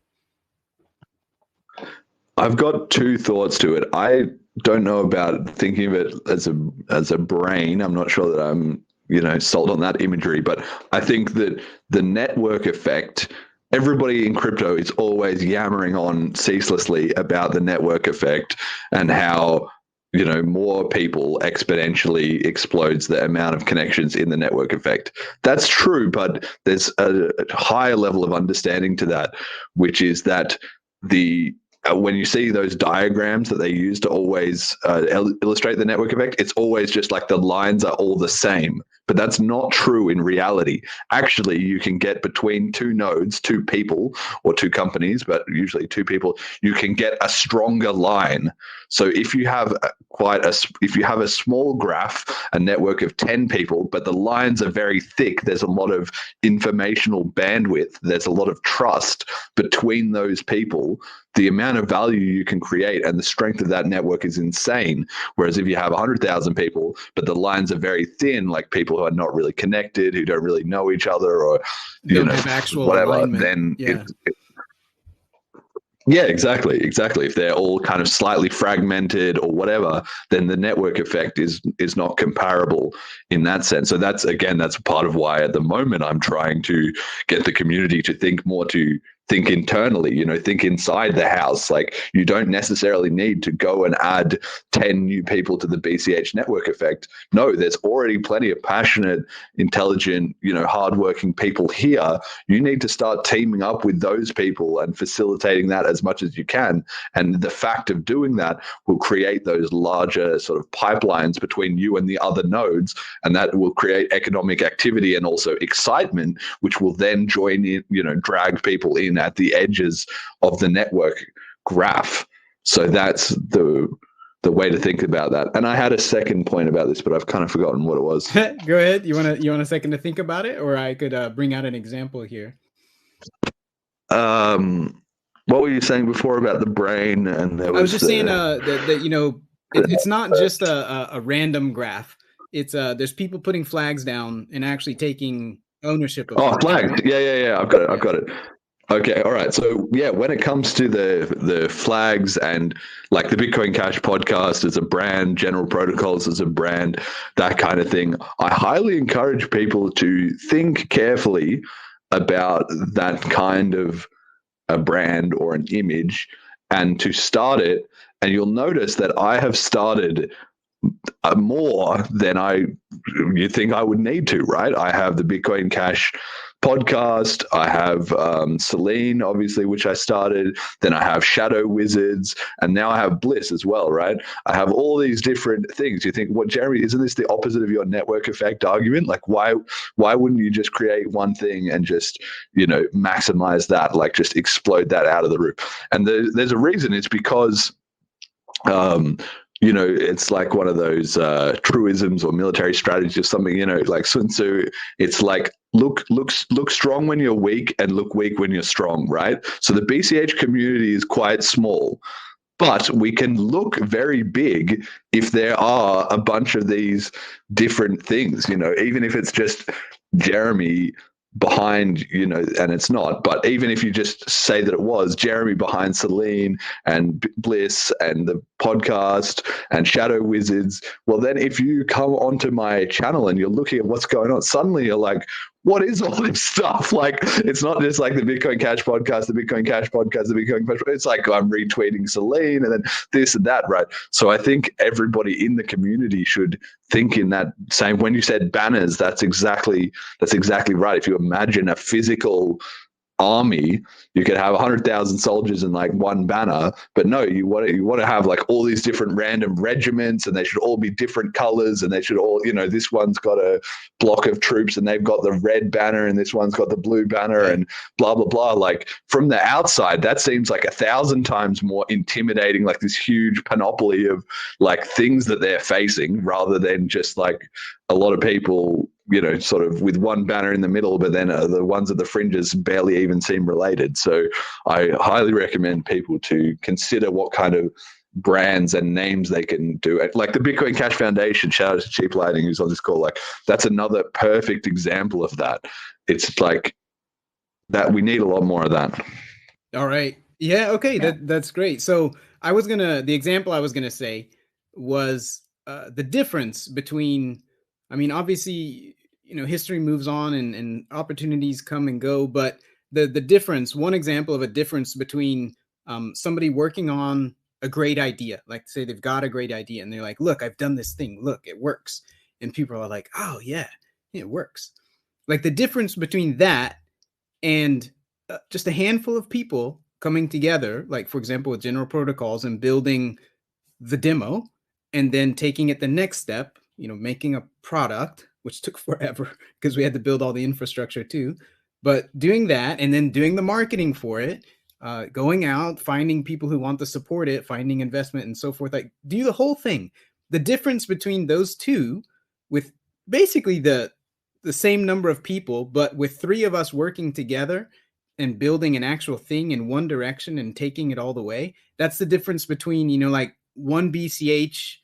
I've got two thoughts to it. I don't know about thinking of it as a brain. I'm not sure that I'm, you know, sold on that imagery, but I think that the network effect, everybody in crypto is always yammering on ceaselessly about the network effect and how, you know, more people exponentially explodes the amount of connections in the network effect. That's true, but there's a higher level of understanding to that, which is that when you see those diagrams that they use to always illustrate the network effect, it's always just like the lines are all the same. But that's not true in reality. Actually, you can get between two nodes, two people or two companies, but usually two people, you can get a stronger line. So if you have a small graph, a network of 10 people, but the lines are very thick, there's a lot of informational bandwidth, there's a lot of trust between those people, the amount of value you can create and the strength of that network is insane. Whereas if you have 100,000 people, but the lines are very thin, like people who are not really connected, who don't really know each other, or don't have actual whatever, alignment. then yeah. Yeah, exactly. If they're all kind of slightly fragmented or whatever, then the network effect is not comparable in that sense. So that's part of why at the moment I'm trying to get the community to think internally, you know, think inside the house. Like, you don't necessarily need to go and add 10 new people to the BCH network effect. No, there's already plenty of passionate, intelligent, you know, hardworking people here. You need to start teaming up with those people and facilitating that as much as you can. And the fact of doing that will create those larger sort of pipelines between you and the other nodes, and that will create economic activity and also excitement, which will then join in, you know, drag people in at the edges of the network graph. So that's the way to think about that. And I had a second point about this, but I've kind of forgotten what it was. Go ahead. You want a second to think about it, or I could bring out an example here. What were you saying before about the brain? And I was just saying that you know, it's not just a random graph. It's there's people putting flags down and actually taking ownership of flags. Right? Yeah. I've got it. Okay, all right. So yeah, when it comes to the flags and like the Bitcoin Cash podcast as a brand, General Protocols as a brand, that kind of thing, I highly encourage people to think carefully about that kind of a brand or an image and to start it. And you'll notice that I have started more than you think I would need to, right? I have the Bitcoin Cash podcast. I have Celine, obviously, which I started. Then I have Shadow Wizards, and now I have Bliss as well, right? I have all these different things. You think, what, Jeremy, isn't this the opposite of your network effect argument? Like, why wouldn't you just create one thing and just, you know, maximize that, like just explode that out of the roof? And there's a reason. It's because you know, it's like one of those truisms or military strategies or something, you know, like Sun Tzu. It's like, look strong when you're weak and look weak when you're strong, right? So the BCH community is quite small, but we can look very big if there are a bunch of these different things, you know, even if it's just Jeremy behind, you know, and it's not, but even if you just say that it was Jeremy behind Celine and Bliss and the podcast and Shadow Wizards, well, then if you come onto my channel and you're looking at what's going on, suddenly you're like, what is all this stuff? Like, it's not just like the Bitcoin Cash podcast, the Bitcoin Cash podcast, the Bitcoin Cash. It's like I'm retweeting Celine and then this and that, right? So I think everybody in the community should think in that same. When you said banners, that's exactly right. If you imagine a physical army, you could have 100,000 soldiers in like one banner, but no, you want to have like all these different random regiments, and they should all be different colors, and they should all, this one's got a block of troops and they've got the red banner, and this one's got the blue banner, and blah blah blah. Like, from the outside, that seems like 1,000 times more intimidating, like this huge panoply of like things that they're facing, rather than just like a lot of people, sort of with one banner in the middle, but then the ones at the fringes barely even seem related. So I highly recommend people to consider what kind of brands and names they can do. Like the Bitcoin Cash Foundation, shout out to Cheap Lighting, who's on this call. Like, that's another perfect example of that. It's like that we need a lot more of that. All right. Yeah. Okay. Yeah. That's great. So the example I was going to say was the difference between, obviously, history moves on and opportunities come and go, but the difference, one example of a difference between somebody working on a great idea, like say they've got a great idea and they're like, look, I've done this thing, look, it works. And people are like, oh yeah, it works. Like, the difference between that and just a handful of people coming together, like for example, with general protocols and building the demo and then taking it the next step, making a product, which took forever because we had to build all the infrastructure too. But doing that and then doing the marketing for it, going out, finding people who want to support it, finding investment and so forth, like do the whole thing. The difference between those two, with basically the same number of people, but with 3 of us working together and building an actual thing in one direction and taking it all the way, that's the difference between, like 1 BCH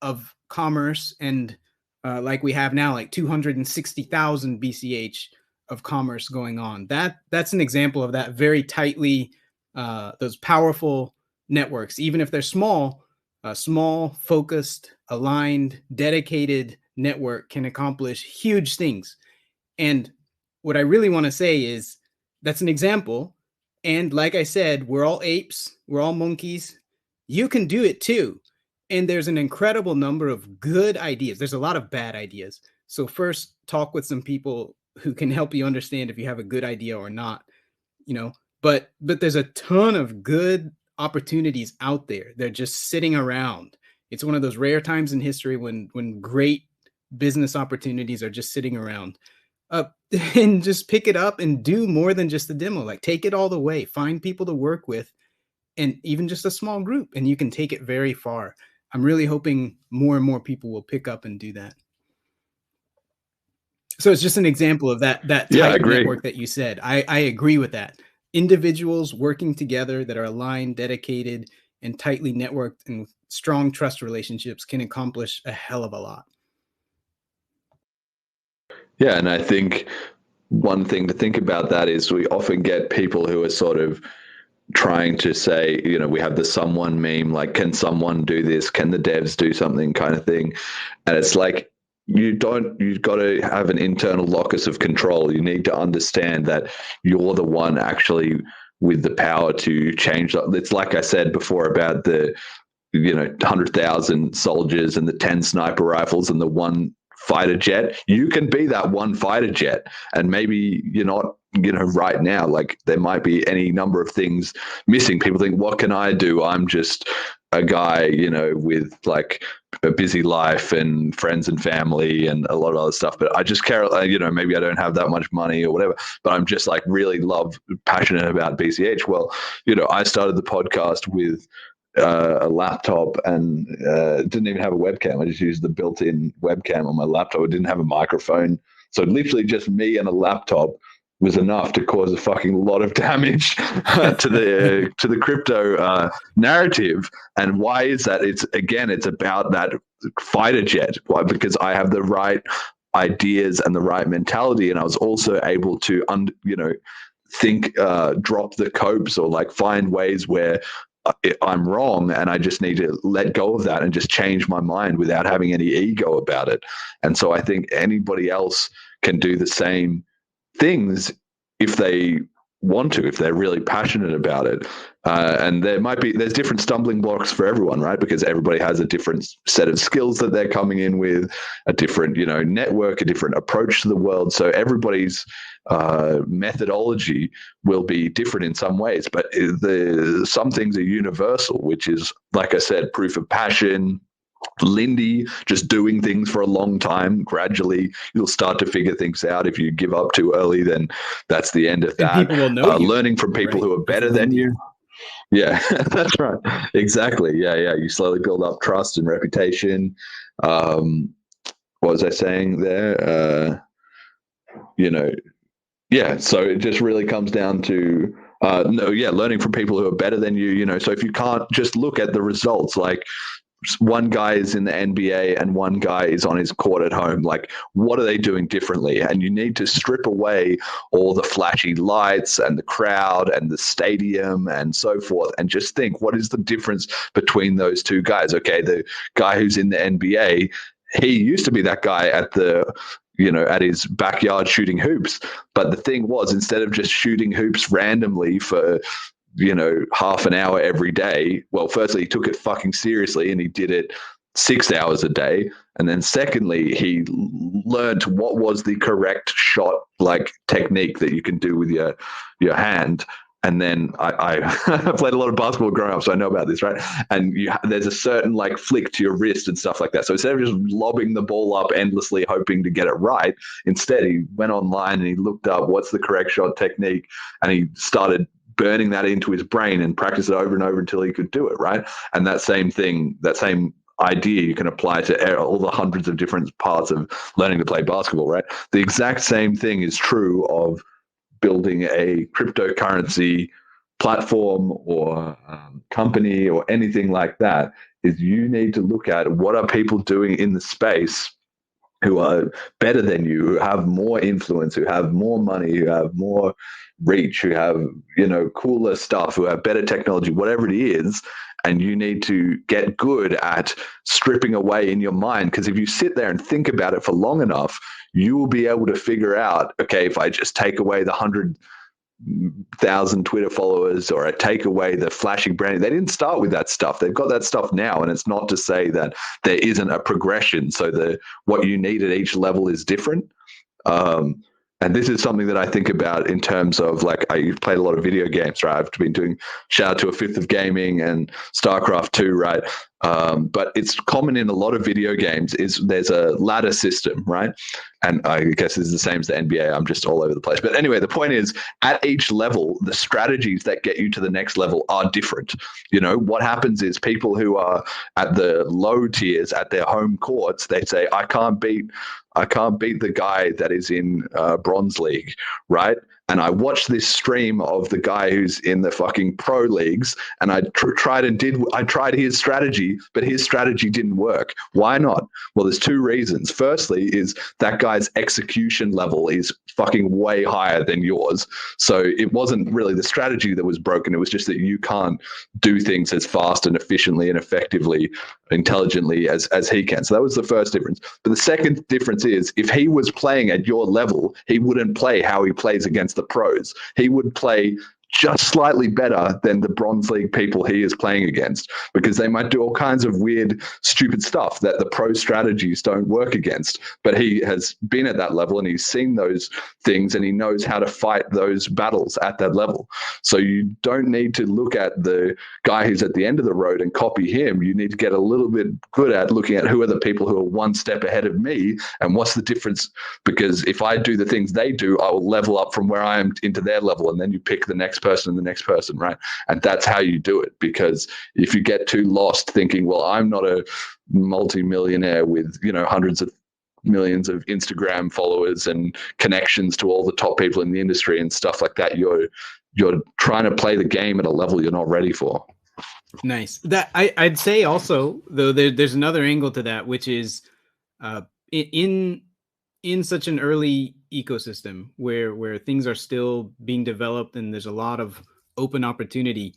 of commerce and like we have now, like 260,000 BCH of commerce going on. That's an example of that very tightly, those powerful networks, even if they're small, focused, aligned, dedicated network can accomplish huge things. And what I really want to say is that's an example. And like I said, we're all apes, we're all monkeys. You can do it too. And there's an incredible number of good ideas. There's a lot of bad ideas. So first, talk with some people who can help you understand if you have a good idea or not, but there's a ton of good opportunities out there. They're just sitting around. It's one of those rare times in history when great business opportunities are just sitting around. And just pick it up and do more than just the demo. Like, take it all the way, find people to work with, and even just a small group, and you can take it very far. I'm really hoping more and more people will pick up and do that. So it's just an example of that tight network that you said. I agree with that. Individuals working together that are aligned, dedicated, and tightly networked and strong trust relationships can accomplish a hell of a lot. Yeah, and I think one thing to think about that is we often get people who are sort of trying to say, we have the someone meme, like, can someone do this? Can the devs do something, kind of thing? And it's like, you've got to have an internal locus of control. You need to understand that you're the one actually with the power to change. It's like I said before about the 100,000 soldiers and the 10 sniper rifles and the 1 fighter jet. You can be that 1 fighter jet, and maybe you're not, right now. Like, there might be any number of things missing. People think, what can I do? I'm just a guy, with like a busy life and friends and family and a lot of other stuff. But I just care, maybe I don't have that much money or whatever, but I'm just like really passionate about BCH. Well, I started the podcast with a laptop and didn't even have a webcam. I just used the built-in webcam on my laptop. It didn't have a microphone. So literally just me and a laptop was enough to cause a fucking lot of damage to the crypto narrative. And why is that? It's about that fighter jet. Why? Because I have the right ideas and the right mentality, and I was also able to think, drop the copes, or like find ways where I'm wrong, and I just need to let go of that and just change my mind without having any ego about it. And so I think anybody else can do the same things if they want to, if they're really passionate about it. And there's different stumbling blocks for everyone, right? Because everybody has a different set of skills that they're coming in with, a different, network, a different approach to the world. So everybody's methodology will be different in some ways, but some things are universal, which is, like I said, proof of passion. Lindy, just doing things for a long time. Gradually, you'll start to figure things out. If you give up too early, then that's the end of that. And people will know you. Learning from people right? who are better than you. Yeah, that's right. Exactly. Yeah. You slowly build up trust and reputation. What was I saying there? Yeah. So it just really comes down to learning from people who are better than you. So if you can't just look at the results, like one guy is in the NBA and one guy is on his court at home. Like, what are they doing differently? And you need to strip away all the flashy lights and the crowd and the stadium and so forth, and just think, what is the difference between those two guys? Okay, the guy who's in the NBA, he used to be that guy at his backyard shooting hoops. But the thing was, instead of just shooting hoops randomly for half an hour every day. Well, firstly, he took it fucking seriously and he did it 6 hours a day. And then secondly, he learned what was the correct shot technique that you can do with your hand. And then I played a lot of basketball growing up, so I know about this, right? And there's a certain flick to your wrist and stuff like that. So instead of just lobbing the ball up endlessly, hoping to get it right, instead he went online and he looked up what's the correct shot technique, and he started burning that into his brain and practice it over and over until he could do it, right? And that same thing, that same idea you can apply to all the hundreds of different parts of learning to play basketball, right? The exact same thing is true of building a cryptocurrency platform or company or anything like that. Is you need to look at what are people doing in the space who are better than you, who have more influence, who have more money, who have more reach, who have, cooler stuff, who have better technology, whatever it is. And you need to get good at stripping away in your mind. Because if you sit there and think about it for long enough, you will be able to figure out, okay, if I just take away the 100,000 Twitter followers, or I take away the flashy branding. They didn't start with that stuff. They've got that stuff now. And it's not to say that there isn't a progression. So what you need at each level is different. And this is something that I think about in terms of I've played a lot of video games, right? I've been doing shout out to A Fifth of Gaming and StarCraft 2, right? But it's common in a lot of video games is there's a ladder system, right? And I guess it's the same as the NBA. I'm just all over the place. But anyway, the point is at each level, the strategies that get you to the next level are different. What happens is people who are at the low tiers at their home courts, they say, I can't beat the guy that is in Bronze League, right? And I watched this stream of the guy who's in the fucking pro leagues, and I tried his strategy, but his strategy didn't work. Why not? Well, there's two reasons. Firstly is that guy's execution level is fucking way higher than yours. So it wasn't really the strategy that was broken. It was just that you can't do things as fast and efficiently and effectively, intelligently as he can. So that was the first difference. But the second difference is if he was playing at your level, he wouldn't play how he plays against the pros. He would play just slightly better than the Bronze League people he is playing against, because they might do all kinds of weird, stupid stuff that the pro strategies don't work against. But he has been at that level and he's seen those things and he knows how to fight those battles at that level. So you don't need to look at the guy who's at the end of the road and copy him. You need to get a little bit good at looking at who are the people who are one step ahead of me and what's the difference. Because if I do the things they do, I will level up from where I am into their level, and then you pick the next person and the next person, right? And that's how you do it. Because if you get too lost thinking, well, I'm not a multi-millionaire with hundreds of millions of Instagram followers and connections to all the top people in the industry and stuff like that, you're trying to play the game at a level you're not ready for. Nice. That I'd say also, though, there's another angle to that, which is in such an early ecosystem where things are still being developed and there's a lot of open opportunity.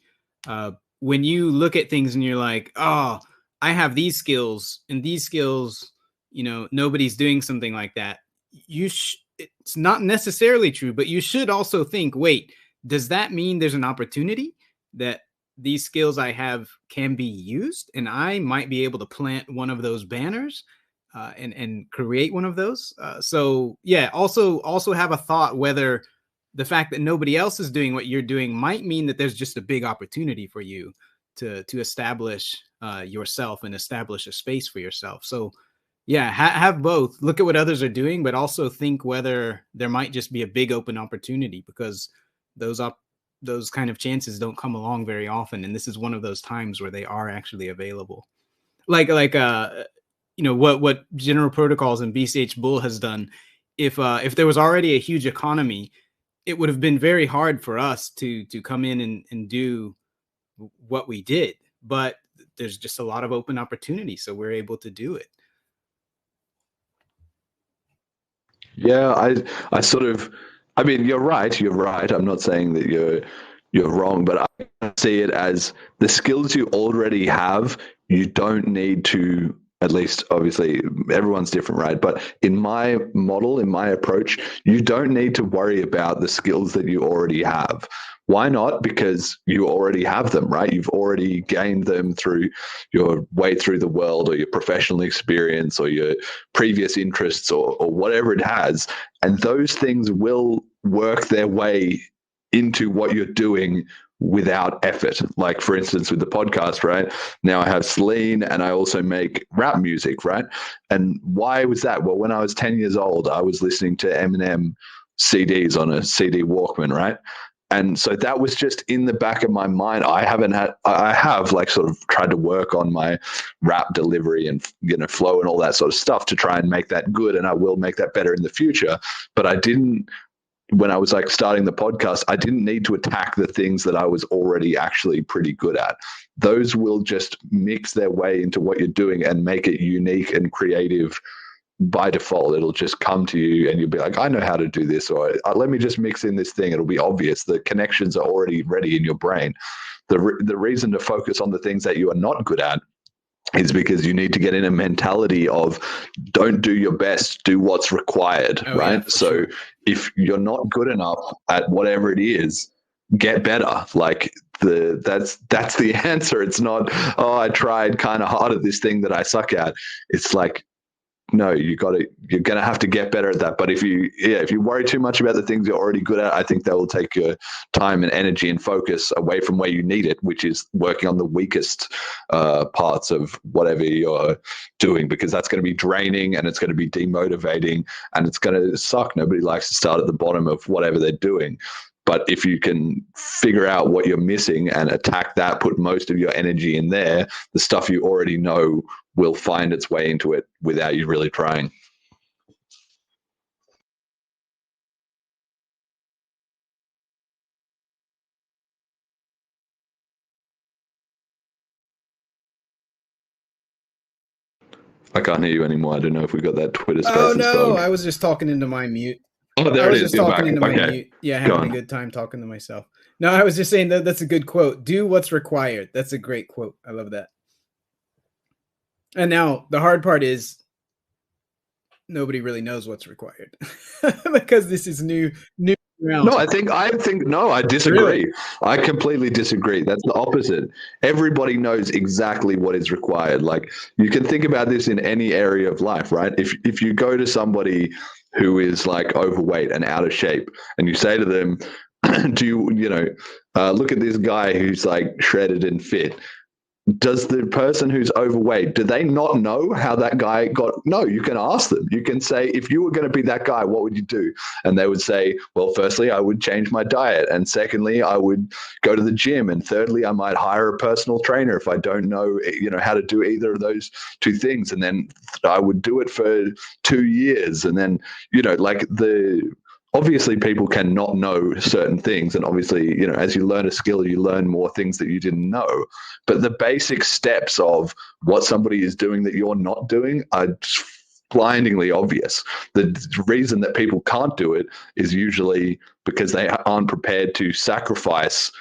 When you look at things and you're like, oh, I have these skills and these skills, nobody's doing something like that. it's not necessarily true, but you should also think, wait, does that mean there's an opportunity that these skills I have can be used, and I might be able to plant one of those banners and create one of those? So yeah, also have a thought whether the fact that nobody else is doing what you're doing might mean that there's just a big opportunity for you to establish yourself and establish a space for yourself. So yeah, have both. Look at what others are doing, but also think whether there might just be a big open opportunity, because those kind of chances don't come along very often, and this is one of those times where they are actually available. Like what General Protocols and BCH Bull has done. If there was already a huge economy, it would have been very hard for us to come in and do what we did. But there's just a lot of open opportunity, so we're able to do it. Yeah, I sort of, I mean, you're right. You're right. I'm not saying that you're wrong, but I see it as the skills you already have. You don't need to, at least obviously everyone's different, right? But in my model, in my approach, you don't need to worry about the skills that you already have. Why not? Because you already have them, right? You've already gained them through your way through the world, or your professional experience, or your previous interests, or whatever it has. And those things will work their way into what you're doing without effort. Like, for instance, with the podcast, right? Now I have Celine, and I also make rap music, right? And why was that? Well, when I was 10 years old, I was listening to Eminem CDs on a CD Walkman, right? And so that was just in the back of my mind. I have like sort of tried to work on my rap delivery and, flow and all that sort of stuff to try and make that good. And I will make that better in the future. But I didn't, when I was like starting the podcast, I didn't need to attack the things that I was already actually pretty good at. Those will just mix their way into what you're doing and make it unique and creative. By default, it'll just come to you and you'll be like, I know how to do this, or let me just mix in this thing. It'll be obvious. The connections are already ready in your brain. The reason to focus on the things that you are not good at is because you need to get in a mentality of don't do your best, do what's required, right? Yeah, so sure. If you're not good enough at whatever it is, get better. Like that's the answer. It's not, oh, I tried kind of hard at this thing that I suck at. It's like, no, you're going to have to get better at that. But if you worry too much about the things you're already good at, I think that will take your time and energy and focus away from where you need it, which is working on the weakest parts of whatever you're doing, because that's going to be draining and it's going to be demotivating and it's going to suck. Nobody likes to start at the bottom of whatever they're doing. But if you can figure out what you're missing and attack that, put most of your energy in there, the stuff you already know will find its way into it without you really trying. I can't hear you anymore. I don't know if we got that Twitter Spaces. Oh no, dog. I was just talking into my mute. Oh, there I was it is. just talking into my mute. Yeah, having a good time talking to myself. No, I was just saying that's a good quote. Do what's required. That's a great quote. I love that. And now the hard part is nobody really knows what's required because this is new ground. No, I think no, I disagree. Really? I completely disagree. That's the opposite. Everybody knows exactly what is required. Like, you can think about this in any area of life, right? If you go to somebody who is like overweight and out of shape and you say to them, do you look at this guy who's like shredded and fit. Does the person who's overweight, do they not know how that guy got? No, you can ask them. You can say, if you were going to be that guy, what would you do? And they would say, well, firstly, I would change my diet. And secondly, I would go to the gym. And thirdly, I might hire a personal trainer if I don't know, how to do either of those two things. And then I would do it for 2 years. And then, obviously people can not know certain things. And obviously, as you learn a skill, you learn more things that you didn't know. But the basic steps of what somebody is doing that you're not doing are blindingly obvious. The reason that people can't do it is usually because they aren't prepared to sacrifice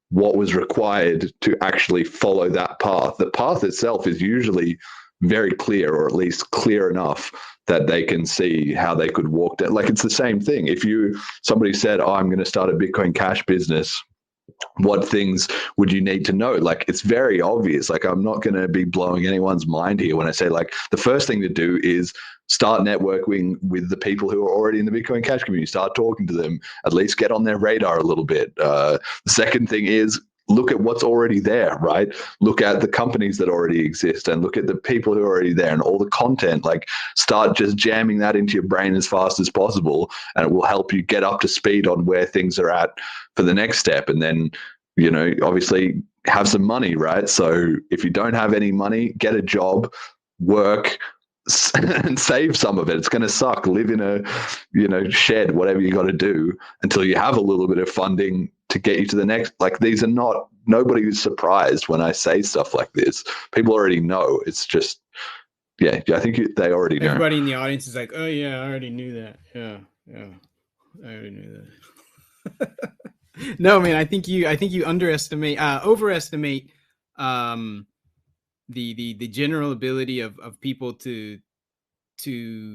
what was required to actually follow that path. The path itself is usually very clear, or at least clear enough that they can see how they could walk that. Like, it's the same thing. If somebody said, "Oh, I'm going to start a Bitcoin Cash business," what things would you need to know? Like, it's very obvious. Like, I'm not going to be blowing anyone's mind here when I say, like, the first thing to do is start networking with the people who are already in the Bitcoin Cash community. Start talking to them, at least get on their radar a little bit. The second thing is look at what's already there, right? Look at the companies that already exist and look at the people who are already there and all the content. Like, start just jamming that into your brain as fast as possible, and it will help you get up to speed on where things are at for the next step. And then, obviously have some money, right? So if you don't have any money, get a job, work, and save some of it. It's going to suck. Live in a shed, whatever you got to do until you have a little bit of funding to get you to the next. Like, these are not, nobody is surprised when I say stuff like this. People already know. It's just, yeah, I think they already know. Everybody in the audience is like, "Oh yeah, I already knew that. Yeah, I already knew that." No, man, I think you overestimate the general ability of people to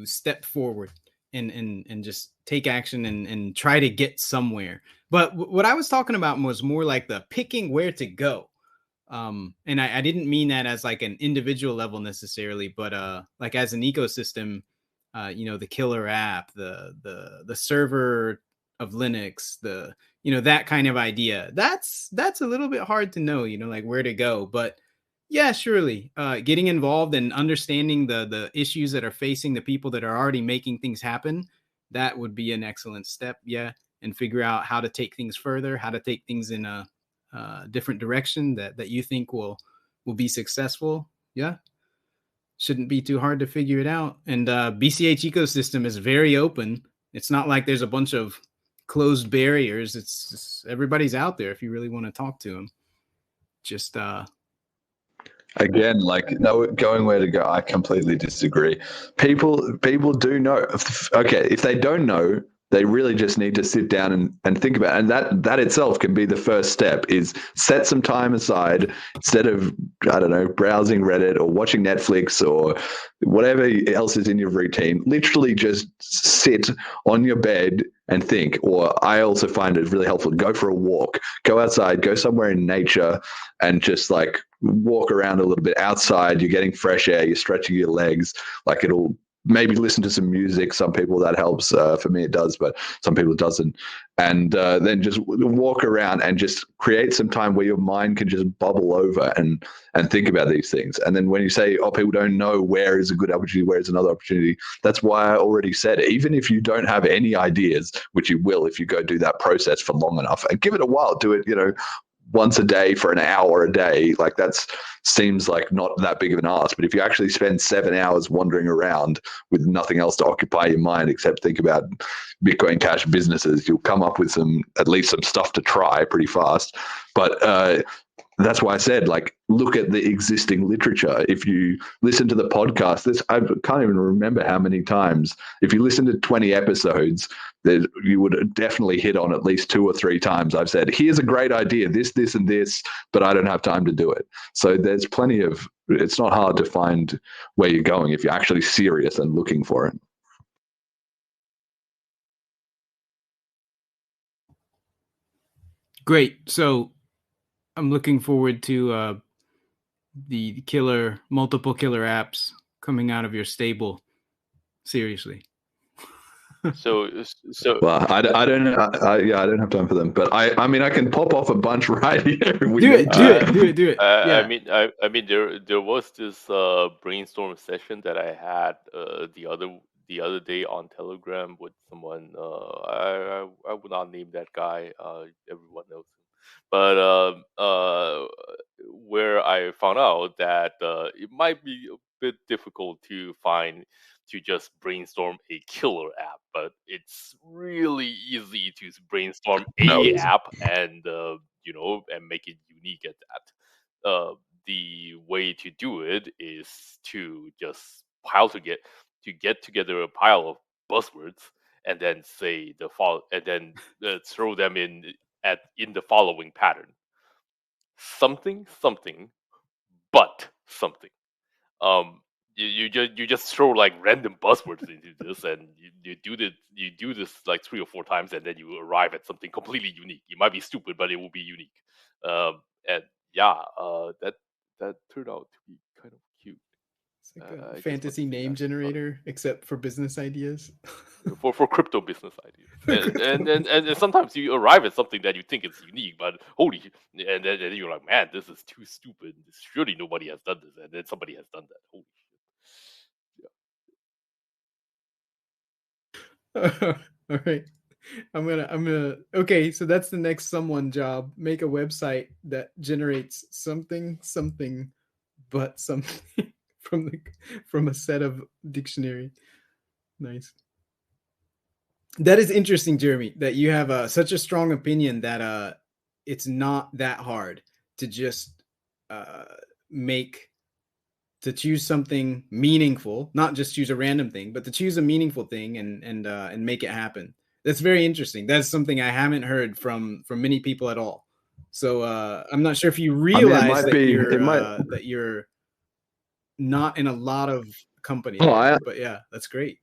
step forward and just take action and try to get somewhere. But what I was talking about was more like the picking where to go. And I didn't mean that as like an individual level necessarily, but like as an ecosystem, the killer app, the server of Linux, that kind of idea. That's a little bit hard to know, like where to go. But yeah, surely getting involved and understanding the issues that are facing the people that are already making things happen, that would be an excellent step. Yeah. And figure out how to take things further, how to take things in a different direction that you think will be successful. Yeah, shouldn't be too hard to figure it out. And BCH ecosystem is very open. It's not like there's a bunch of closed barriers. It's just, everybody's out there if you really want to talk to them. Just Again, like, no, going where to go, I completely disagree. People do know. Okay, if they don't know, they really just need to sit down and think about it. And that itself can be the first step, is set some time aside instead of, I don't know, browsing Reddit or watching Netflix or whatever else is in your routine. Literally just sit on your bed and think. Or I also find it really helpful to go for a walk, go outside, go somewhere in nature, and just like walk around a little bit outside. You're getting fresh air, you're stretching your legs. Like, it'll maybe listen to some music. Some people that helps. For me, it does, but some people it doesn't. And then just walk around and just create some time where your mind can just bubble over and think about these things. And then when you say, "Oh, people don't know where is a good opportunity, where is another opportunity," that's why I already said, even if you don't have any ideas, which you will if you go do that process for long enough, and give it a while, do it, once a day for an hour a day. Like, that seems like not that big of an ask. But if you actually spend 7 hours wandering around with nothing else to occupy your mind except think about Bitcoin Cash businesses, you'll come up with at least some stuff to try pretty fast. But that's why I said, like, look at the existing literature. If you listen to the podcast, I can't even remember how many times. If you listen to 20 episodes, you would definitely hit on at least 2 or 3 times I've said, "Here's a great idea, this, and this, but I don't have time to do it." So there's plenty of, it's not hard to find where you're going if you're actually serious and looking for it. great. So I'm looking forward to the multiple killer apps coming out of your stable. Seriously. So Well, I don't know. I don't have time for them, but I mean, I can pop off a bunch right here. Do it. Yeah. I mean, there was this brainstorm session that I had the other day on Telegram with someone. I would not name that guy. Everyone knows him, but where I found out that it might be a bit difficult to just brainstorm a killer app, but it's really easy to brainstorm No. a app and and make it unique at that. The way to do it is to just get together a pile of buzzwords and then say and then throw them in the following pattern: something something, but something. you just throw like random buzzwords into this, and you do this like 3 or 4 times, and then you arrive at something completely unique. It might be stupid, but it will be unique. And yeah, that turned out to be kind of cute. It's like a I just want fantasy to say name that. generator, except for business ideas. For crypto business ideas, and sometimes you arrive at something that you think is unique, but holy, and then you're like, man, this is too stupid. Surely nobody has done this, and then somebody has done that. Holy shit! All right. Okay, so that's the next someone job. Make a website that generates something, but something from a set of dictionary. Nice. That is interesting, Jeremy, that you have such a strong opinion that it's not that hard to just to choose something meaningful, not just choose a random thing, but to choose a meaningful thing and make it happen. That's very interesting. That's something I haven't heard from many people at all. So I'm not sure if you realize that you're not in a lot of companies, but yeah, that's great.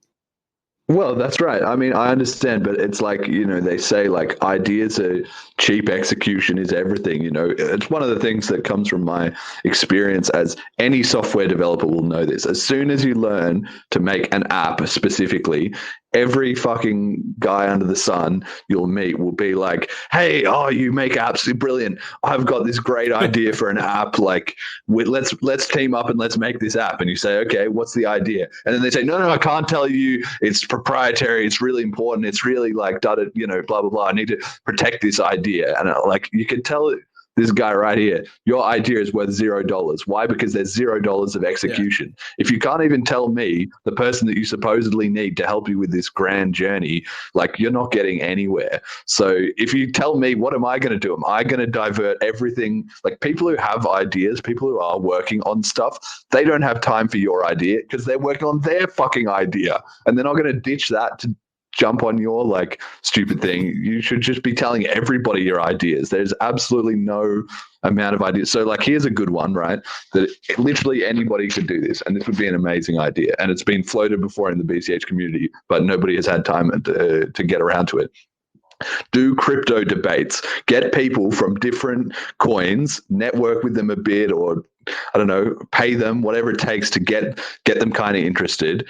Well, that's right. I mean, I understand, but it's like, they say like ideas are cheap, execution is everything. It's one of the things that comes from my experience as any software developer will know this. As soon as you learn to make an app specifically, every fucking guy under the sun you'll meet will be like, hey, you make apps, brilliant. I've got this great idea for an app. Like, let's team up and let's make this app. And you say, okay, what's the idea? And then they say, no, I can't tell you. It's proprietary. It's really important. It's really like, blah, blah, blah. I need to protect this idea. And like, you can tell this guy right here, your idea is worth $0. Why? Because there's $0 of execution. Yeah. If you can't even tell me, the person that you supposedly need to help you with this grand journey, like, you're not getting anywhere. So if you tell me, what am I going to do? Am I going to divert everything? Like, people who have ideas, people who are working on stuff, they don't have time for your idea because they're working on their fucking idea. And they're not going to ditch that to jump on your like stupid thing. You should just be telling everybody your ideas. There's absolutely no amount of ideas. So like, here's a good one, right? That literally anybody could do this, and this would be an amazing idea. And it's been floated before in the BCH community, but nobody has had time to get around to it. Do crypto debates. Get people from different coins, network with them a bit, or I don't know, pay them, whatever it takes to get them kind of interested.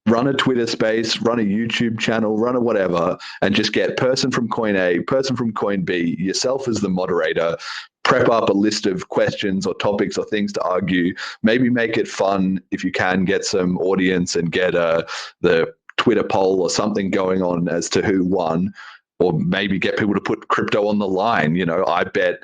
Run a Twitter space, run a YouTube channel, run a whatever, and just get person from coin A, person from coin B, yourself as the moderator, prep up a list of questions or topics or things to argue, maybe make it fun if you can, get some audience and get the Twitter poll or something going on as to who won, or maybe get people to put crypto on the line. I bet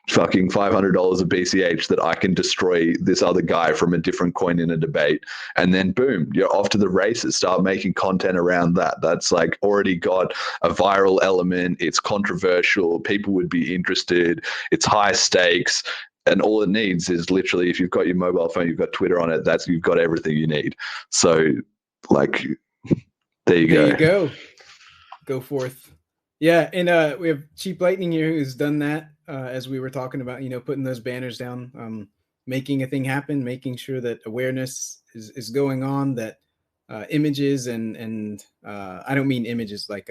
fucking $500 of BCH that I can destroy this other guy from a different coin in a debate. And then boom, you're off to the races. Start making content around that. That's like already got a viral element. It's controversial. People would be interested. It's high stakes. And all it needs is literally, if you've got your mobile phone, you've got Twitter on it, you've got everything you need. So like, there you go. Go forth. Yeah, and we have Cheap Lightning here who's done that, as we were talking about, putting those banners down, making a thing happen, making sure that awareness is going on, that images and I don't mean images like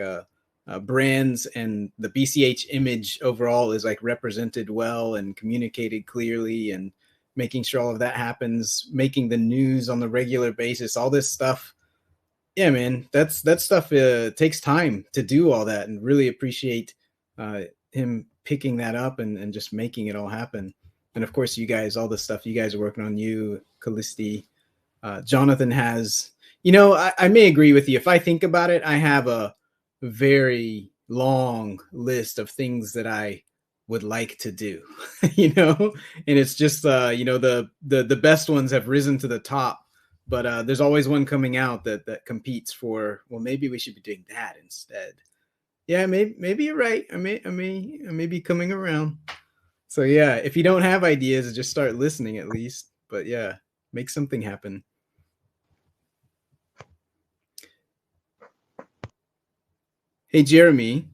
brands, and the BCH image overall is like represented well and communicated clearly, and making sure all of that happens, making the news on the regular basis, all this stuff. Yeah, man, that stuff takes time to do all that, and really appreciate him picking that up and just making it all happen. And of course, you guys, all the stuff you guys are working on, you, Callisti, Jonathan has, I may agree with you. If I think about it, I have a very long list of things that I would like to do, and it's just, the best ones have risen to the top. But there's always one coming out that competes for, well, maybe we should be doing that instead. Yeah, maybe you're right. I may be coming around. So yeah, if you don't have ideas, just start listening at least. But yeah, make something happen. Hey, Jeremy,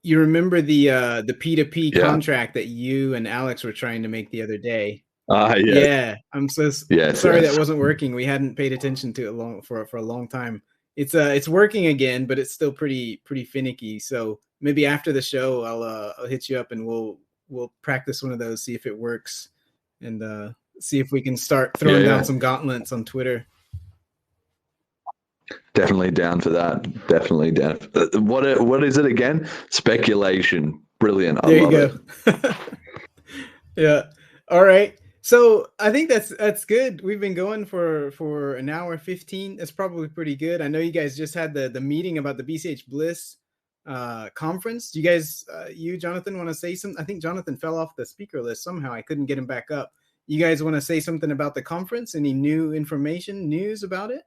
you remember the P2P contract that you and Alex were trying to make the other day? Yes. Yeah, I'm so Yes, sorry yes. that wasn't working. We hadn't paid attention to it for a long time. It's working again, but it's still pretty finicky. So maybe after the show, I'll hit you up and we'll practice one of those, see if it works, and see if we can start throwing down some gauntlets on Twitter. Definitely down for that. Definitely down. What is it again? Speculation. Brilliant. I love it. Yeah. All right. So I think that's good. We've been going for an hour 15. That's probably pretty good. I know you guys just had the meeting about the BCH Bliss conference. Do you guys, you Jonathan, want to say something? I think Jonathan fell off the speaker list somehow. I couldn't get him back up. You guys want to say something about the conference? Any new information, news about it?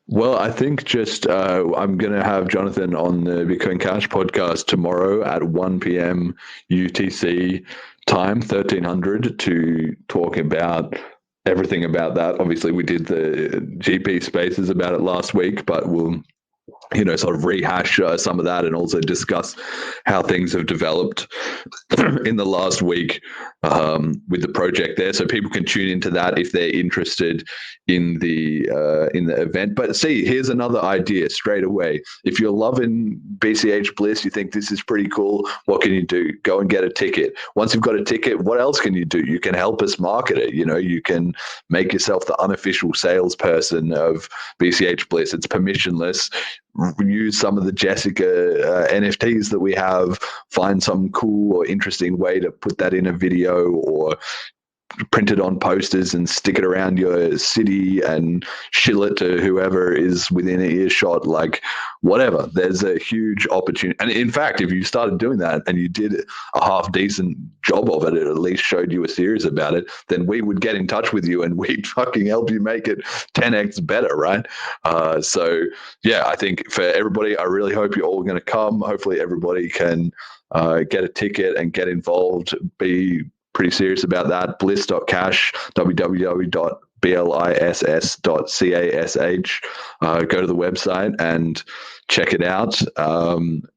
Well, I think just I'm going to have Jonathan on the Bitcoin Cash podcast tomorrow at 1 p.m. UTC time, 1300, to talk about everything about that. Obviously, we did the GP spaces about it last week, but we'll sort of rehash some of that and also discuss how things have developed in the last week with the project there, so people can tune into that if they're interested in the event. But see, here's another idea straight away. If you're loving BCH Bliss, you think this is pretty cool, what can you do? Go and get a ticket. Once you've got a ticket, what else can you do? You can help us market it. You can make yourself the unofficial salesperson of BCH Bliss. It's permissionless. Use some of the Jessica NFTs that we have, find some cool or interesting way to put that in a video or print it on posters and stick it around your city and shill it to whoever is within earshot, like whatever. There's a huge opportunity. And in fact, if you started doing that and you did a half decent job of it at least showed you were serious about it, then we would get in touch with you and we'd fucking help you make it 10x better, right? So yeah, I think for everybody, I really hope you're all going to come. Hopefully everybody can get a ticket and get involved, be pretty serious about that. Bliss.cash, www.bliss.cash. Go to the website and check it out.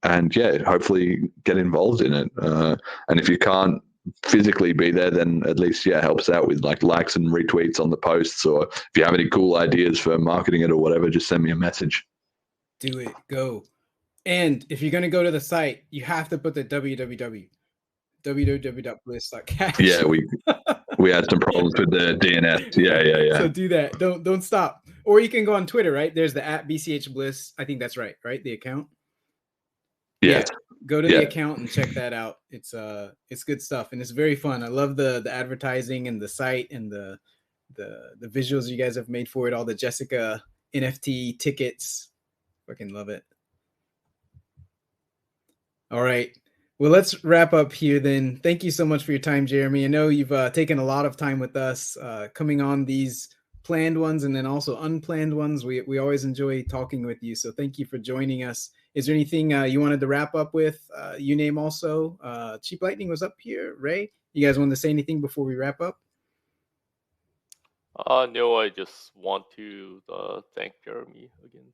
And yeah, hopefully get involved in it. And if you can't physically be there, then at least help us out with likes and retweets on the posts, or if you have any cool ideas for marketing it or whatever, just send me a message. Do it. Go. And if you're going to go to the site, you have to put the www.bliss.cash. Yeah, we had some problems with the DNS. Yeah. So do that. Don't stop. Or you can go on Twitter, right? There's the @BCH Bliss. I think that's right? The account. Yeah. Go to the account and check that out. It's good stuff and it's very fun. I love the advertising and the site and the visuals you guys have made for it. All the Jessica NFT tickets. Fucking love it. All right. Well, let's wrap up here then. Thank you so much for your time, Jeremy. I know you've taken a lot of time with us coming on these planned ones and then also unplanned ones. We always enjoy talking with you. So thank you for joining us. Is there anything you wanted to wrap up with? You name also. Cheap Lightning was up here. Ray, you guys want to say anything before we wrap up? No, I just want to thank Jeremy again.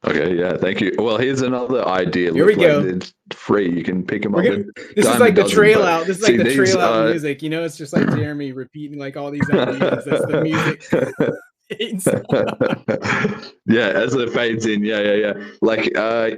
Okay, yeah, thank you. Well, here's another idea. Here we go. It's free. You can pick them up. This is like the trail out. This is like the trail out music. It's just like Jeremy repeating like all these ideas. That's the music. Yeah, as it fades in. Yeah.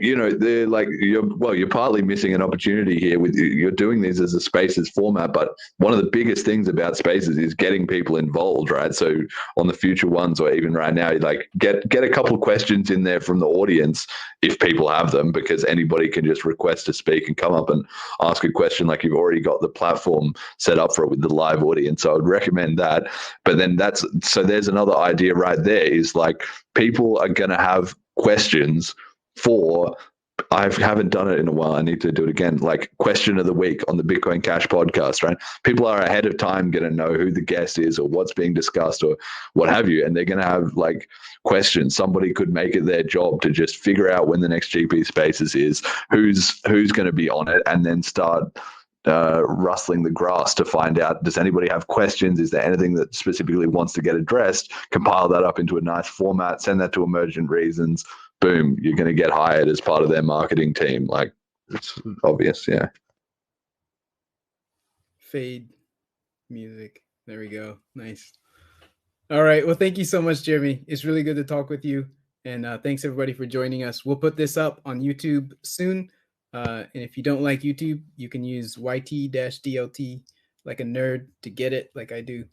You're partly missing an opportunity here with you're doing these as a Spaces format, but one of the biggest things about Spaces is getting people involved, right? So on the future ones, or even right now, get a couple of questions in there from the audience if people have them, because anybody can just request to speak and come up and ask a question. Like, you've already got the platform set up for it with the live audience, so I would recommend that. But then there's another idea right there, is like people are going to have questions for, I haven't done it in a while, I need to do it again, like question of the week on the Bitcoin Cash podcast, right? People are ahead of time going to know who the guest is or what's being discussed or what have you, and they're going to have questions. Somebody could make it their job to just figure out when the next GP Spaces is, who's going to be on it, and then start rustling the grass to find out, does anybody have questions? Is there anything that specifically wants to get addressed? Compile that up into a nice format, send that to Emergent Reasons. Boom, you're going to get hired as part of their marketing team. It's obvious, yeah. Fade music. There we go. Nice. All right. Well, thank you so much, Jeremy. It's really good to talk with you. And thanks everybody for joining us. We'll put this up on YouTube soon. And if you don't like YouTube, you can use YT-DLT like a nerd to get it, like I do.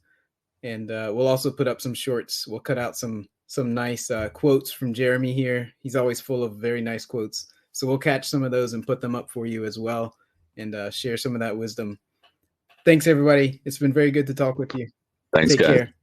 And we'll also put up some shorts. We'll cut out some nice quotes from Jeremy here. He's always full of very nice quotes. So we'll catch some of those and put them up for you as well, and share some of that wisdom. Thanks, everybody. It's been very good to talk with you. Thanks, Take guys. care.